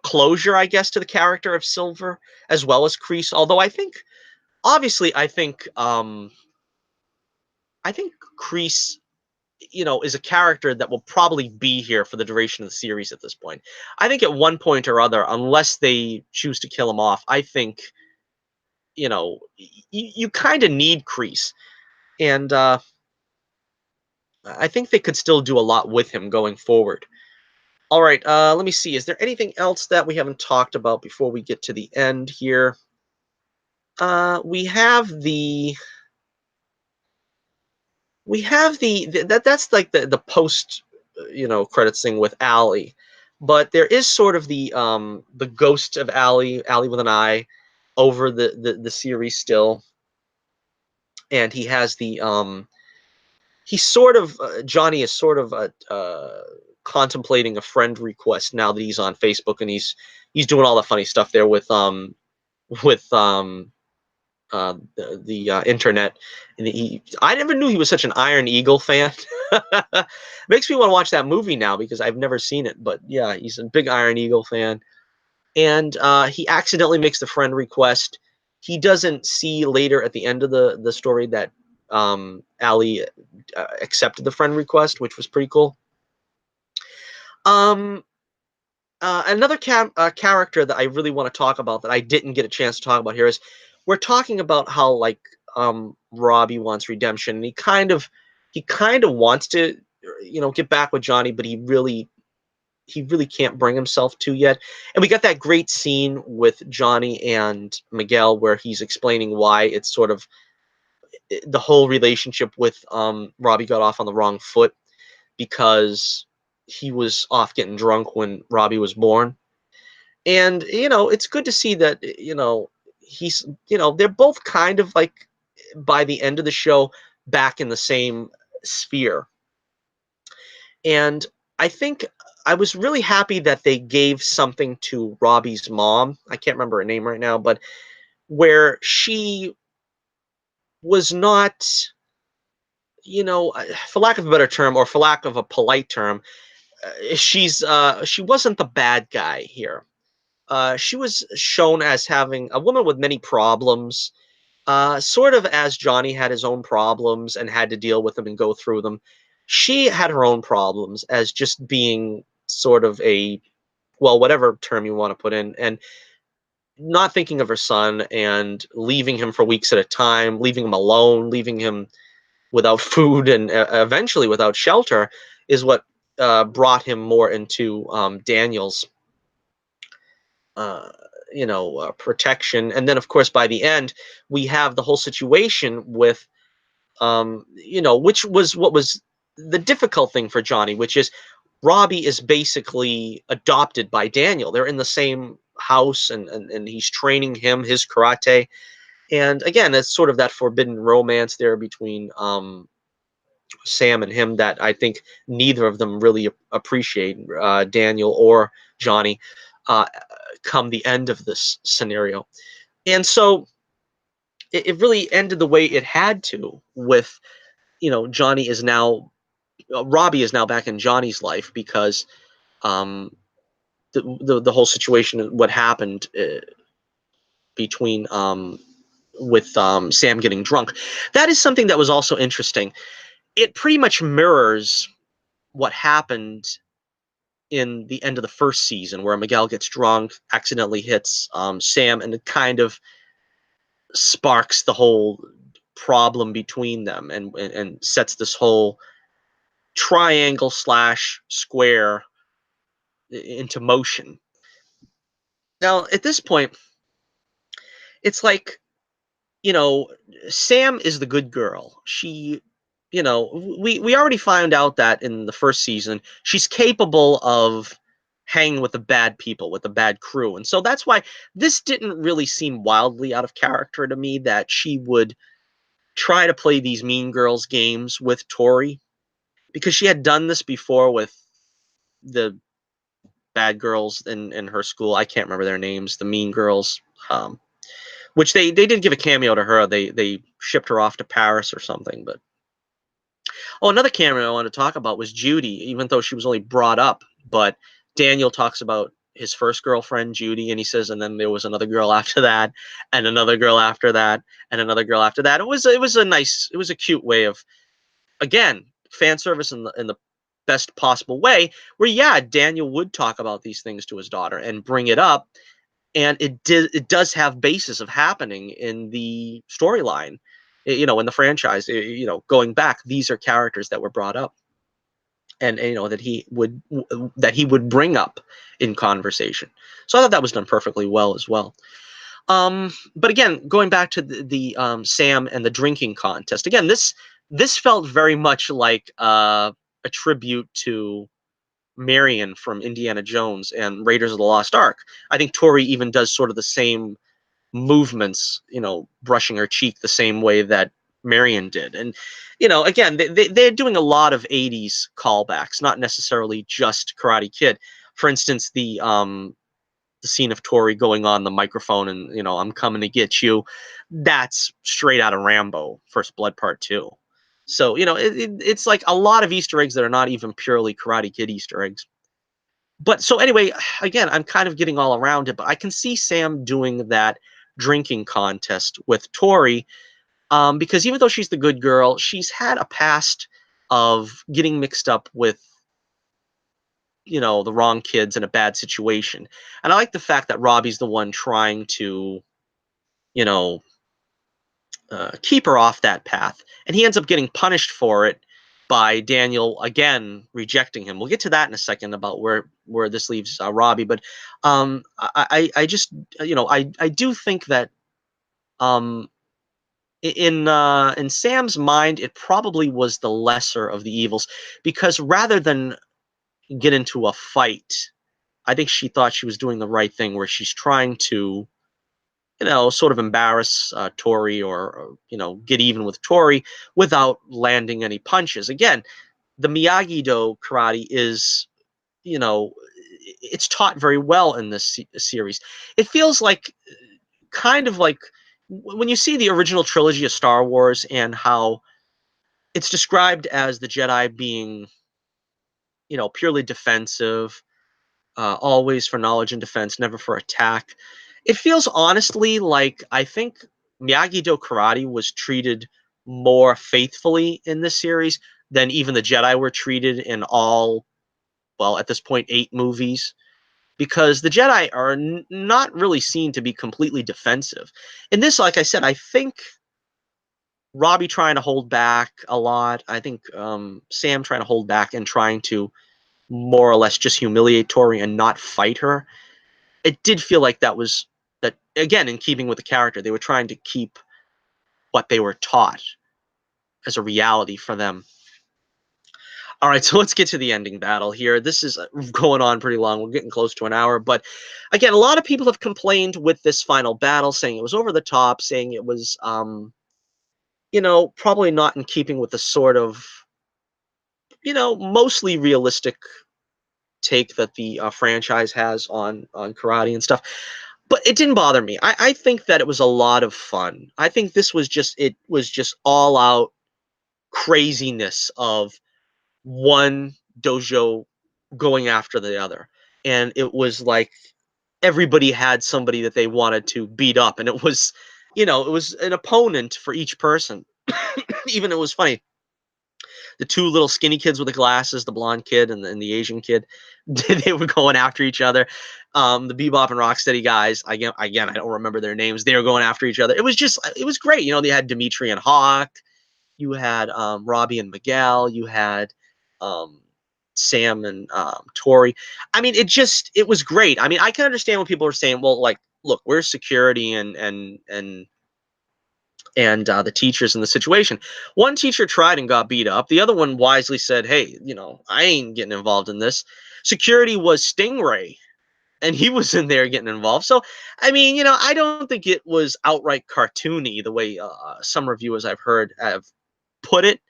closure, I guess, to the character of Silver as well as Kreese. Although I think Kreese is a character that will probably be here for the duration of the series at this point. I think at one point or other, unless they choose to kill him off, I think, you kind of need Kreese. And I think they could still do a lot with him going forward. All right, let me see. Is there anything else that we haven't talked about before we get to the end here? We have that's like the post credits thing with Allie, but there is sort of the ghost of Allie with an I over the series still, and he has he's sort of Johnny is sort of contemplating a friend request now that he's on Facebook, and he's doing all the funny stuff there with the internet. And I never knew he was such an Iron Eagle fan. Makes me want to watch that movie now because I've never seen it. But yeah, he's a big Iron Eagle fan. And he accidentally makes the friend request. He doesn't see later at the end of the story that Allie accepted the friend request, which was pretty cool. Another character that I really want to talk about that I didn't get a chance to talk about here is we're talking about how like Robbie wants redemption, and he kind of wants to get back with Johnny, but he really can't bring himself to yet. And we got that great scene with Johnny and Miguel where he's explaining why it's sort of the whole relationship with Robbie got off on the wrong foot. because he was off getting drunk when Robbie was born. And it's good to see that he's they're both kind of like by the end of the show back in the same sphere. And I think I was really happy that they gave something to Robbie's mom. I can't remember her name right now, but where she was not, for lack of a better term, or for lack of a polite term, she wasn't the bad guy here. She was shown as having a woman with many problems, sort of as Johnny had his own problems and had to deal with them and go through them. She had her own problems as just being sort of a, well, whatever term you want to put in, and not thinking of her son and leaving him for weeks at a time, leaving him alone, leaving him without food and eventually without shelter is what brought him more into Daniel's uh, protection. And then, of course, by the end, we have the whole situation with, which was what was the difficult thing for Johnny, which is Robbie is basically adopted by Daniel. They're in the same house, and he's training him his karate. And again, it's sort of that forbidden romance there between Sam and him that I think neither of them really appreciate, Daniel or Johnny, uh, come the end of this scenario. And so it really ended the way it had to with, Johnny is now, Robbie is now back in Johnny's life because um, the whole situation, what happened between with Sam getting drunk. That is something that was also interesting. It pretty much mirrors what happened in the end of the first season, where Miguel gets drunk, accidentally hits Sam, and it kind of sparks the whole problem between them, and sets this whole triangle slash square into motion. Now, at this point, it's like, you know, Sam is the good girl. She, we already found out that in the first season, she's capable of hanging with the bad people, with the bad crew. And so that's why this didn't really seem wildly out of character to me that she would try to play these mean girls games with Tori, because she had done this before with the bad girls in her school. I can't remember their names, the mean girls. Which they did give a cameo to her. They shipped her off to Paris or something. But another cameo I want to talk about was Judy, even though she was only brought up. But Daniel talks about his first girlfriend, Judy, and he says, and then there was another girl after that, and another girl after that, and another girl after that. It was a cute way of, again, fan service in the best possible way. Where, yeah, Daniel would talk about these things to his daughter and bring it up, and it does have basis of happening in the storyline, in the franchise. Going back, these are characters that were brought up, and that he would bring up in conversation. So I thought that was done perfectly well as well. But again, going back to the Sam and the drinking contest, again, this felt very much like a tribute to Marion from Indiana Jones and Raiders of the Lost Ark. I think Tori even does sort of the same movements, brushing her cheek the same way that Marion did. And, again, they're doing a lot of 80s callbacks, not necessarily just Karate Kid. For instance, the scene of Tori going on the microphone and, I'm coming to get you, that's straight out of Rambo, First Blood Part 2. So, it's like a lot of Easter eggs that are not even purely Karate Kid Easter eggs. But so anyway, again, I'm kind of getting all around it, but I can see Sam doing that drinking contest with Tori, because even though she's the good girl, she's had a past of getting mixed up with, the wrong kids in a bad situation. And I like the fact that Robbie's the one trying to, you know, keep her off that path. And he ends up getting punished for it by Daniel again rejecting him. We'll get to that in a second about where this leaves Robbie. But I just I do think that um, in Sam's mind, it probably was the lesser of the evils, because rather than get into a fight, I think she thought she was doing the right thing, where she's trying to, sort of embarrass Tori, or get even with Tori without landing any punches. Again, the Miyagi-Do karate is, it's taught very well in this series. It feels like, kind of like, when you see the original trilogy of Star Wars and how it's described as the Jedi being, purely defensive, always for knowledge and defense, never for attack. It feels honestly like, I think Miyagi-Do karate was treated more faithfully in this series than even the Jedi were treated in all, well, at this point, 8 movies, because the Jedi are not really seen to be completely defensive. In this, like I said, I think Robbie trying to hold back a lot. I think Sam trying to hold back and trying to more or less just humiliate Tori and not fight her. It did feel like that, again, in keeping with the character. They were trying to keep what they were taught as a reality for them. All right, so let's get to the ending battle here. This is going on pretty long. We're getting close to an hour. But again, a lot of people have complained with this final battle, saying it was over the top, saying it was, probably not in keeping with the sort of, mostly realistic take that the franchise has on karate and stuff. But it didn't bother me. I think that it was a lot of fun. I think it was just all out craziness of one dojo going after the other. And it was like everybody had somebody that they wanted to beat up. And it was an opponent for each person. Even it was funny. The two little skinny kids with the glasses, the blonde kid and the Asian kid, they were going after each other. The Bebop and Rocksteady guys, again, I don't remember their names. They were going after each other. It was great. They had Dimitri and Hawk. You had Robbie and Miguel. You had um, Sam and Tori. I mean, it was great. I mean, I can understand when people are saying, well, like, look, we're security and the teachers in the situation. One teacher tried and got beat up. The other one wisely said, hey, I ain't getting involved in this. Security was Stingray, and he was in there getting involved. So, I mean, I don't think it was outright cartoony the way some reviewers I've heard have put it.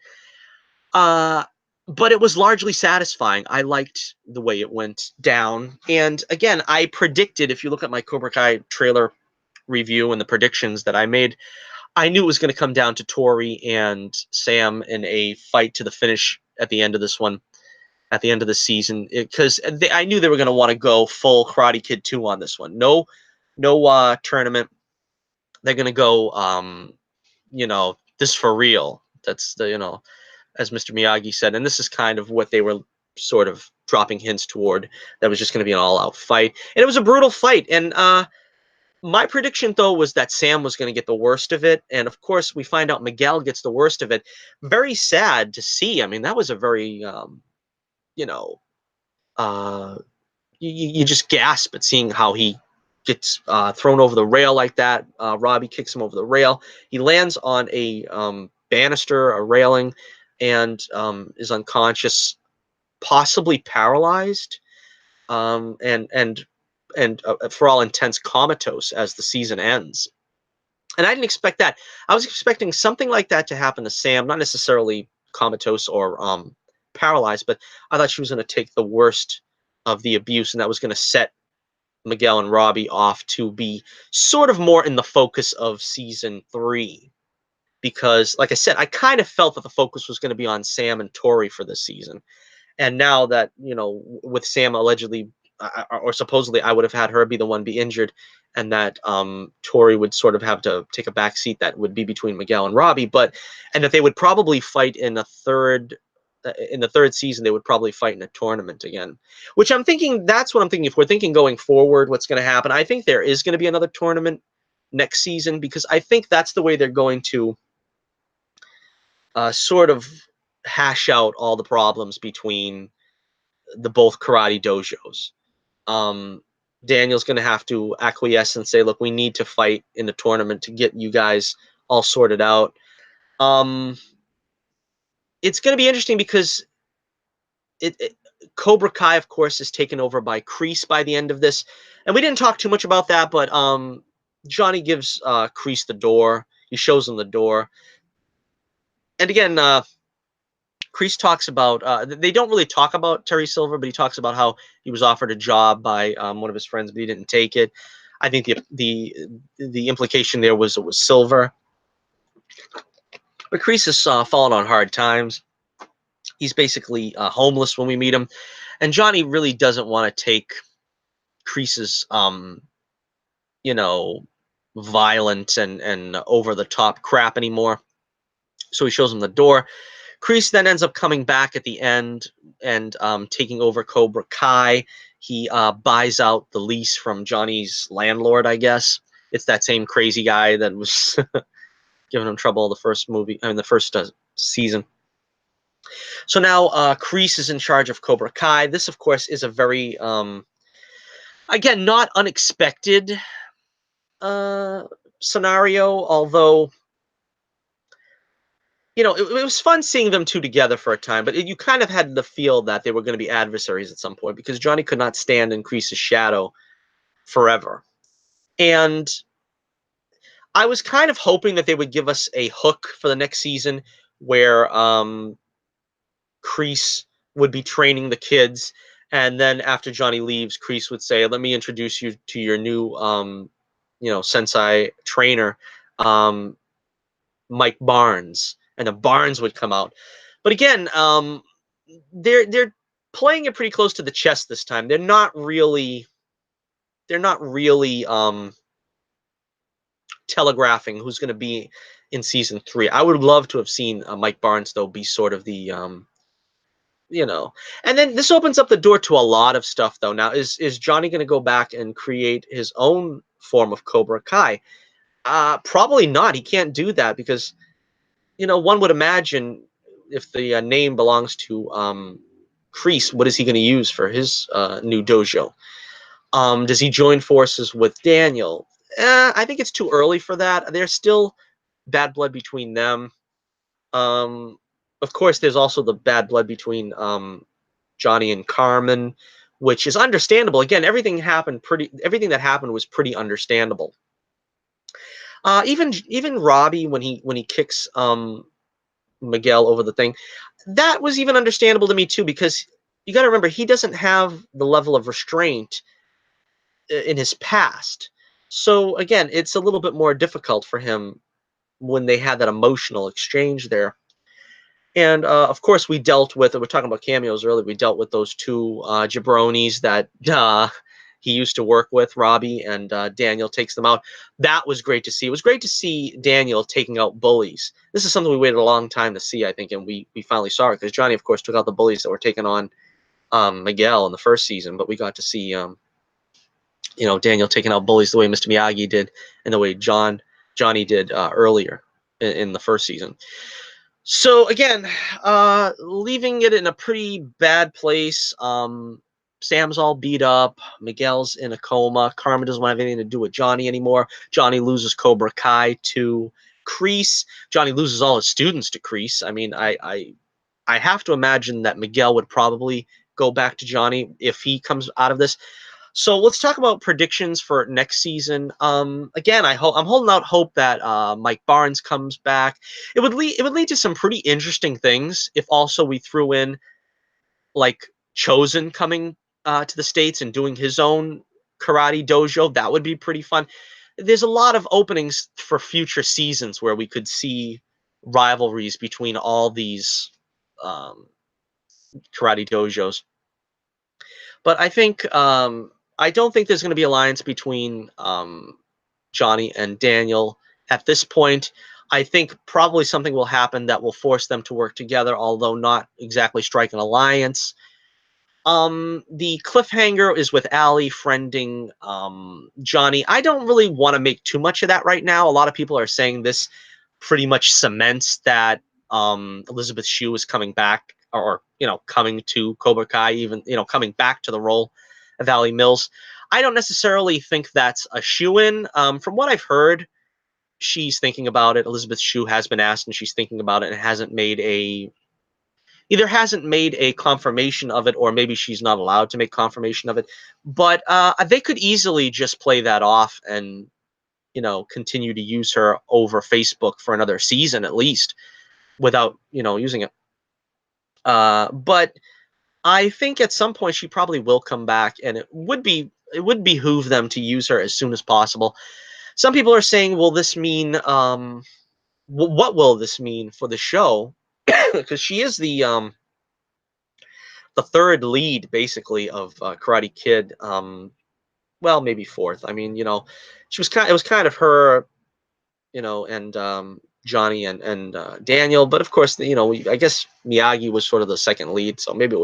Uh, but it was largely satisfying. I liked the way it went down. And again, I predicted, if you look at my Cobra Kai trailer review and the predictions that I made, I knew it was going to come down to Tori and Sam in a fight to the finish at the end of this one, at the end of the season, because I knew they were going to want to go full Karate Kid 2 on this one. No tournament. They're going to go, this for real. That's as Mr. Miyagi said, and this is kind of what they were sort of dropping hints toward. That was just going to be an all-out fight, and it was a brutal fight. And my prediction, though, was that Sam was going to get the worst of it. And, of course, we find out Miguel gets the worst of it. Very sad to see. I mean, that was a very, you know, uh, you just gasp at seeing how he gets thrown over the rail like that. Robbie kicks him over the rail. He lands on a banister, a railing, and is unconscious, possibly paralyzed. And for all intents comatose as the season ends. And I didn't expect that. I was expecting something like that to happen to Sam, not necessarily comatose or paralyzed, but I thought she was going to take the worst of the abuse, and that was going to set Miguel and Robbie off to be sort of more in the focus of season 3. Because, like I said, I kind of felt that the focus was going to be on Sam and Tori for this season. And now that, with Sam allegedly or supposedly, I would have had her be the one be injured, and that Tori would sort of have to take a back seat, that would be between Miguel and Robbie, and that they would probably fight in the third season. They would probably fight in a tournament again, which that's what I'm thinking. If we're thinking going forward, what's going to happen, I think there is going to be another tournament next season, because I think that's the way they're going to sort of hash out all the problems between the both karate dojos. um, Daniel's going to have to acquiesce and say, look, we need to fight in the tournament to get you guys all sorted out. It's going to be interesting because Cobra Kai, of course, is taken over by Kreese by the end of this, and we didn't talk too much about that. But Johnny gives Kreese the door. He shows him the door, and again, Kreese talks about. They don't really talk about Terry Silver, but he talks about how he was offered a job by one of his friends, but he didn't take it. I think the implication there was it was Silver. But Kreese has fallen on hard times. He's basically homeless when we meet him, and Johnny really doesn't want to take Kreese's you know, violent and over the top crap anymore. So he shows him the door. Kreese then ends up coming back at the end and taking over Cobra Kai. He buys out the lease from Johnny's landlord, I guess. It's that same crazy guy that was giving him trouble the first movie, I mean, the first season. So now Kreese is in charge of Cobra Kai. This, of course, is a very, again, not unexpected scenario, although it was fun seeing them two together for a time, but you kind of had the feel that they were going to be adversaries at some point because Johnny could not stand in Kreese's shadow forever. And I was kind of hoping that they would give us a hook for the next season where Kreese would be training the kids, and then after Johnny leaves, Kreese would say, "Let me introduce you to your new, sensei trainer, um, Mike Barnes," and then Barnes would come out. But again, they're playing it pretty close to the chest this time. They're not really telegraphing who's going to be in season 3. I would love to have seen Mike Barnes though be sort of the and then this opens up the door to a lot of stuff though. Now is Johnny going to go back and create his own form of Cobra Kai? Probably not. He can't do that because one would imagine if the name belongs to Kreese, what is he going to use for his new dojo? Does he join forces with Daniel? I think it's too early for that. There's still bad blood between them. Of course, there's also the bad blood between Johnny and Carmen, which is understandable. Again, everything that happened was pretty understandable. Even Robbie when he kicks Miguel over the thing, that was even understandable to me too, because you got to remember he doesn't have the level of restraint in his past. So again, it's a little bit more difficult for him when they had that emotional exchange there. And of course, we're talking about cameos earlier. We dealt with those two jabronis that he used to work with, Robbie, and Daniel takes them out. That was great to see. It was great to see Daniel taking out bullies. This is something we waited a long time to see, I think, and we finally saw it because Johnny, of course, took out the bullies that were taking on Miguel in the first season, but we got to see Daniel taking out bullies the way Mr. Miyagi did and the way Johnny did earlier in the first season. So again, leaving it in a pretty bad place. Sam's all beat up. Miguel's in a coma. Carmen doesn't have anything to do with Johnny anymore. Johnny loses Cobra Kai to Kreese. Johnny loses all his students to Kreese. I mean, I have to imagine that Miguel would probably go back to Johnny if he comes out of this. So let's talk about predictions for next season. Again, I'm holding out hope that Mike Barnes comes back. It would lead to some pretty interesting things if also we threw in like Chosen coming to the States and doing his own karate dojo. That would be pretty fun. There's a lot of openings for future seasons where we could see rivalries between all these karate dojos. But I don't think there's going to be alliance between Johnny and Daniel at this point. I think probably something will happen that will force them to work together, although not exactly strike an alliance. The cliffhanger is with Allie friending Johnny. I don't really want to make too much of that right now. A lot of people are saying this pretty much cements that Elizabeth Shue is coming back, or coming to Cobra Kai, even coming back to the role of Allie Mills. I don't necessarily think that's a shoe-in. From what I've heard, she's thinking about it. Elizabeth Shue has been asked, and she's thinking about it, and hasn't made a either hasn't made a confirmation of it, or maybe she's not allowed to make confirmation of it. But they could easily just play that off and, you know, continue to use her over Facebook for another season at least without, you know, using it. But I think at some point she probably will come back, and it would behoove them to use her as soon as possible. Some people are saying, will this mean what will this mean for the show? Because she is the third lead basically of Karate Kid. Well, maybe fourth. I mean, you know, it was kind of her, you know, and Johnny and Daniel. But of course, you know, I guess Miyagi was sort of the second lead, so maybe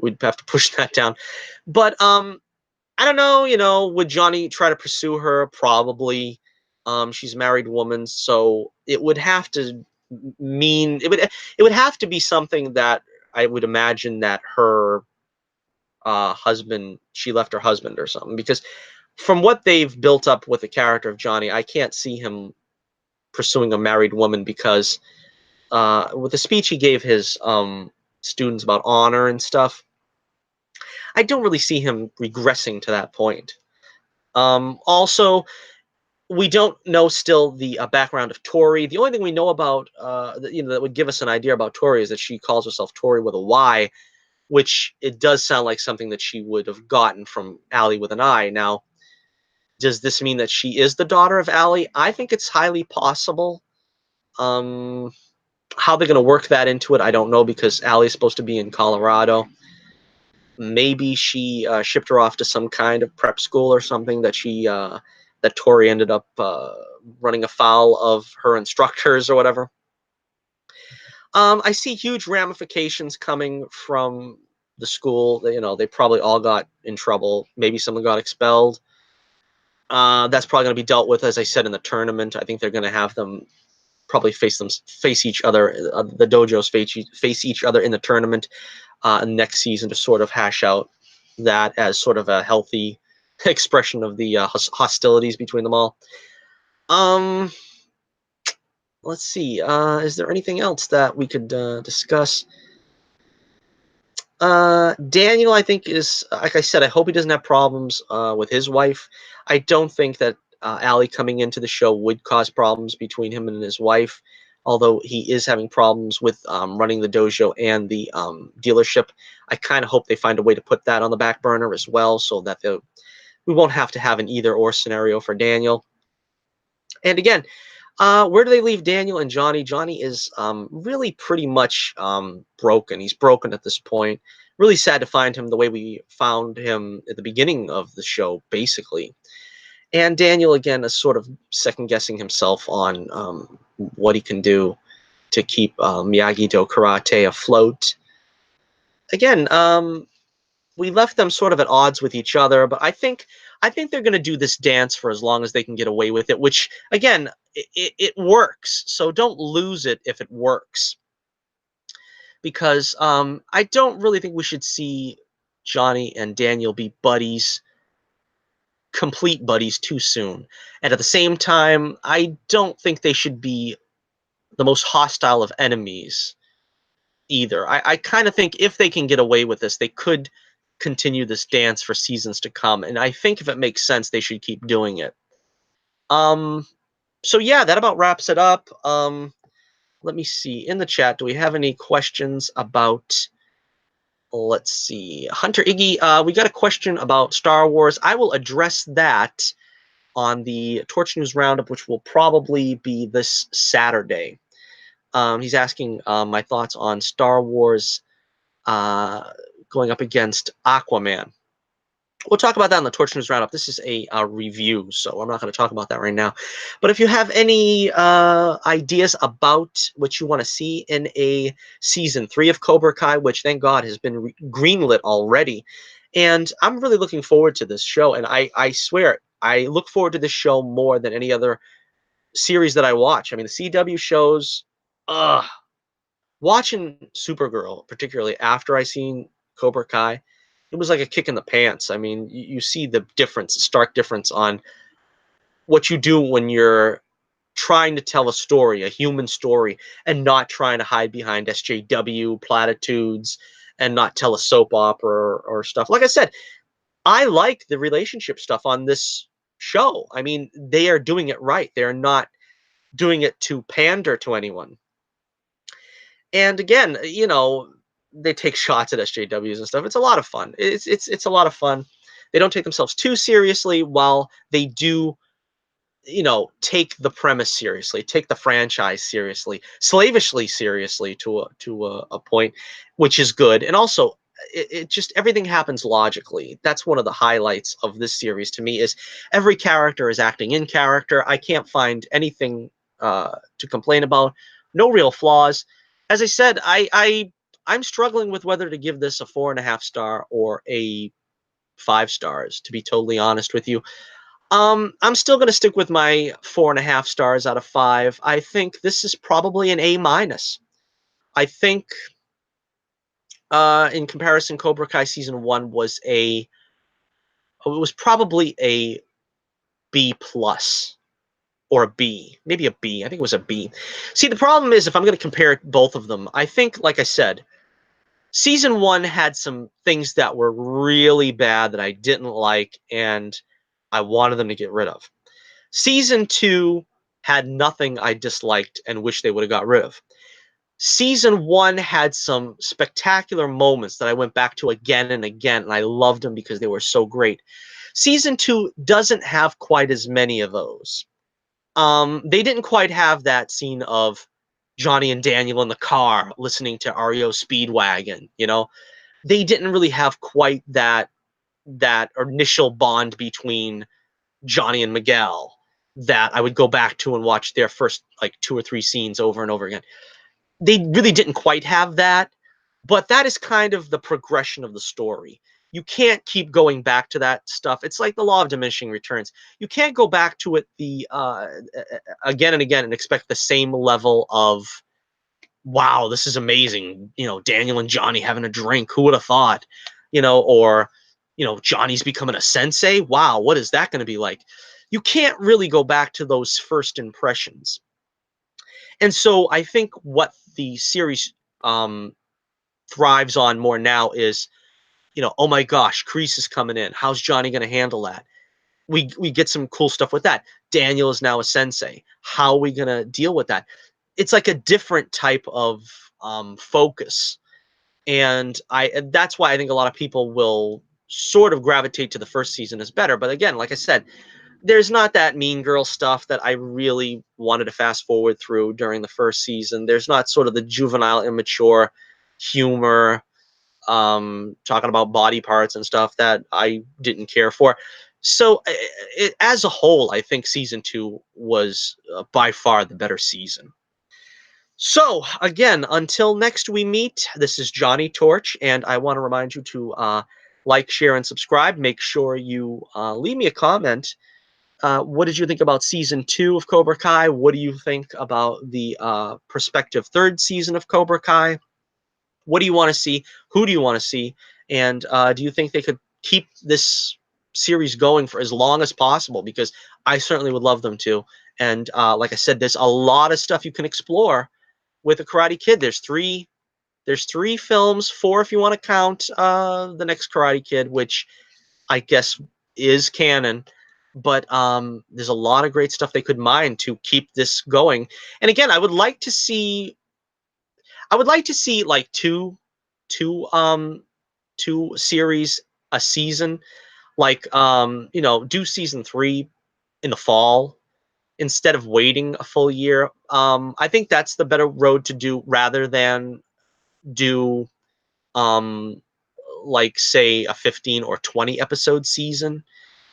we'd have to push that down. But I don't know. You know, would Johnny try to pursue her? Probably. She's a married woman, so it would have to mean it would have to be something that I would imagine that her husband, she left her husband or something, because from what they've built up with the character of Johnny, I can't see him pursuing a married woman, because with the speech he gave his students about honor and stuff, I don't really see him regressing to that point. Also, we don't know still the background of Tori. The only thing we know about, you know, that would give us an idea about Tori is that she calls herself Tori with a Y, which it does sound like something that she would have gotten from Allie with an I. Now, does this mean that she is the daughter of Allie? I think it's highly possible. Um, how they're going to work that into it, I don't know, because Allie's supposed to be in Colorado. Maybe she shipped her off to some kind of prep school or something, that Tori ended up running afoul of her instructors or whatever. I see huge ramifications coming from the school. You know, they probably all got in trouble. Maybe someone got expelled. That's probably going to be dealt with, as I said, in the tournament. I think they're going to have them probably face each other. The dojos face each other in the tournament next season to sort of hash out that as sort of a healthy expression of the hostilities between them all. Um, let's see. Is there anything else that we could discuss? Daniel, I think, is, like I said, I hope he doesn't have problems with his wife. I don't think that Allie coming into the show would cause problems between him and his wife, although he is having problems with running the dojo and the dealership. I kind of hope they find a way to put that on the back burner as well, so that we won't have to have an either-or scenario for Daniel. And again, where do they leave Daniel and Johnny? Johnny is really pretty much broken. He's broken at this point. Really sad to find him the way we found him at the beginning of the show, basically. And Daniel, again, is sort of second-guessing himself on what he can do to keep Miyagi-Do Karate afloat. Again, we left them sort of at odds with each other, but I think they're going to do this dance for as long as they can get away with it, which again, it works. So don't lose it if it works, because I don't really think we should see Johnny and Daniel be buddies, complete buddies, too soon. And at the same time, I don't think they should be the most hostile of enemies either. I kind of think if they can get away with this, they could continue this dance for seasons to come. And I think if it makes sense, they should keep doing it. Um, so yeah, that about wraps it up. Let me see in the chat. Do we have any questions about? Let's see, Hunter Iggy. We got a question about Star Wars. I will address that on the Torch News Roundup, which will probably be this Saturday. He's asking my thoughts on Star Wars going up against Aquaman. We'll talk about that in the Torch News Roundup. This is a review, so I'm not going to talk about that right now. But if you have any ideas about what you want to see in a season 3 of Cobra Kai, which thank God has been greenlit already, and I'm really looking forward to this show. And I swear, I look forward to this show more than any other series that I watch. I mean, the CW shows, watching Supergirl, particularly after I seen Cobra Kai, it was like a kick in the pants. I mean, you see the difference, stark difference on what you do when you're trying to tell a story, a human story, and not trying to hide behind SJW platitudes and not tell a soap opera or stuff. Like I said, I like the relationship stuff on this show. I mean, they are doing it right. They're not doing it to pander to anyone. And again, they take shots at SJWs and stuff. It's a lot of fun. It's a lot of fun. They don't take themselves too seriously while they do, take the premise seriously, take the franchise seriously, slavishly seriously to a point, which is good. And also, it just everything happens logically. That's one of the highlights of this series to me is every character is acting in character. I can't find anything to complain about. No real flaws. As I said, I'm struggling with whether to give this a 4.5 star or a 5 stars. To be totally honest with you, I'm still going to stick with my 4.5 stars out of 5. I think this is probably an A-. I think, in comparison, Cobra Kai season 1 was probably a B plus or a B, maybe a B. I think it was a B. See, the problem is if I'm going to compare both of them, I think, like I said, season 1 had some things that were really bad that I didn't like and I wanted them to get rid of. Season 2 had nothing I disliked and wish they would have got rid of. Season 1 had some spectacular moments that I went back to again and again, and I loved them because they were so great. Season 2 doesn't have quite as many of those. They didn't quite have that scene of Johnny and Daniel in the car listening to REO Speedwagon, They didn't really have quite that initial bond between Johnny and Miguel that I would go back to and watch their first like 2 or 3 scenes over and over again. They really didn't quite have that, but that is kind of the progression of the story. You can't keep going back to that stuff. It's like the law of diminishing returns. You can't go back to it again and again and expect the same level of wow, this is amazing. Daniel and Johnny having a drink. Who would have thought? Or Johnny's becoming a sensei. Wow, what is that going to be like? You can't really go back to those first impressions. And so I think what the series thrives on more now is, oh my gosh, Kreese is coming in. How's Johnny going to handle that? We get some cool stuff with that. Daniel is now a sensei. How are we going to deal with that? It's like a different type of focus. And that's why I think a lot of people will sort of gravitate to the first season as better. But again, like I said, there's not that Mean Girl stuff that I really wanted to fast forward through during the first season. There's not sort of the juvenile, immature humor, talking about body parts and stuff that I didn't care for. So as a whole, I think season 2 was by far the better season. So again, until next we meet, this is Johnnie Torch, and I want to remind you to like, share, and subscribe. Make sure you leave me a comment. What did you think about season 2 of Cobra Kai? What do you think about the prospective 3rd season of Cobra Kai? What do you want to see? Who do you want to see? And do you think they could keep this series going for as long as possible? Because I certainly would love them to. And like I said, there's a lot of stuff you can explore with a Karate Kid. There's three films, 4 if you want to count the next Karate Kid, which I guess is canon. But there's a lot of great stuff they could mine to keep this going. And again, I would like to see like two series a season, like do season 3 in the fall instead of waiting a full year. I think that's the better road to do rather than do um like say a 15 or 20 episode season.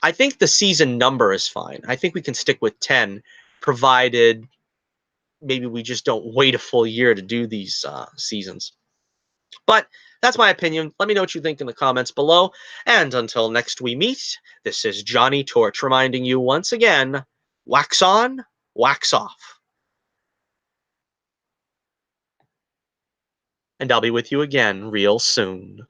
I think the season number is fine. I think we can stick with 10 provided maybe we just don't wait a full year to do these seasons. But that's my opinion. Let me know what you think in the comments below. And until next we meet, this is Johnnie Torch reminding you once again, wax on, wax off. And I'll be with you again real soon.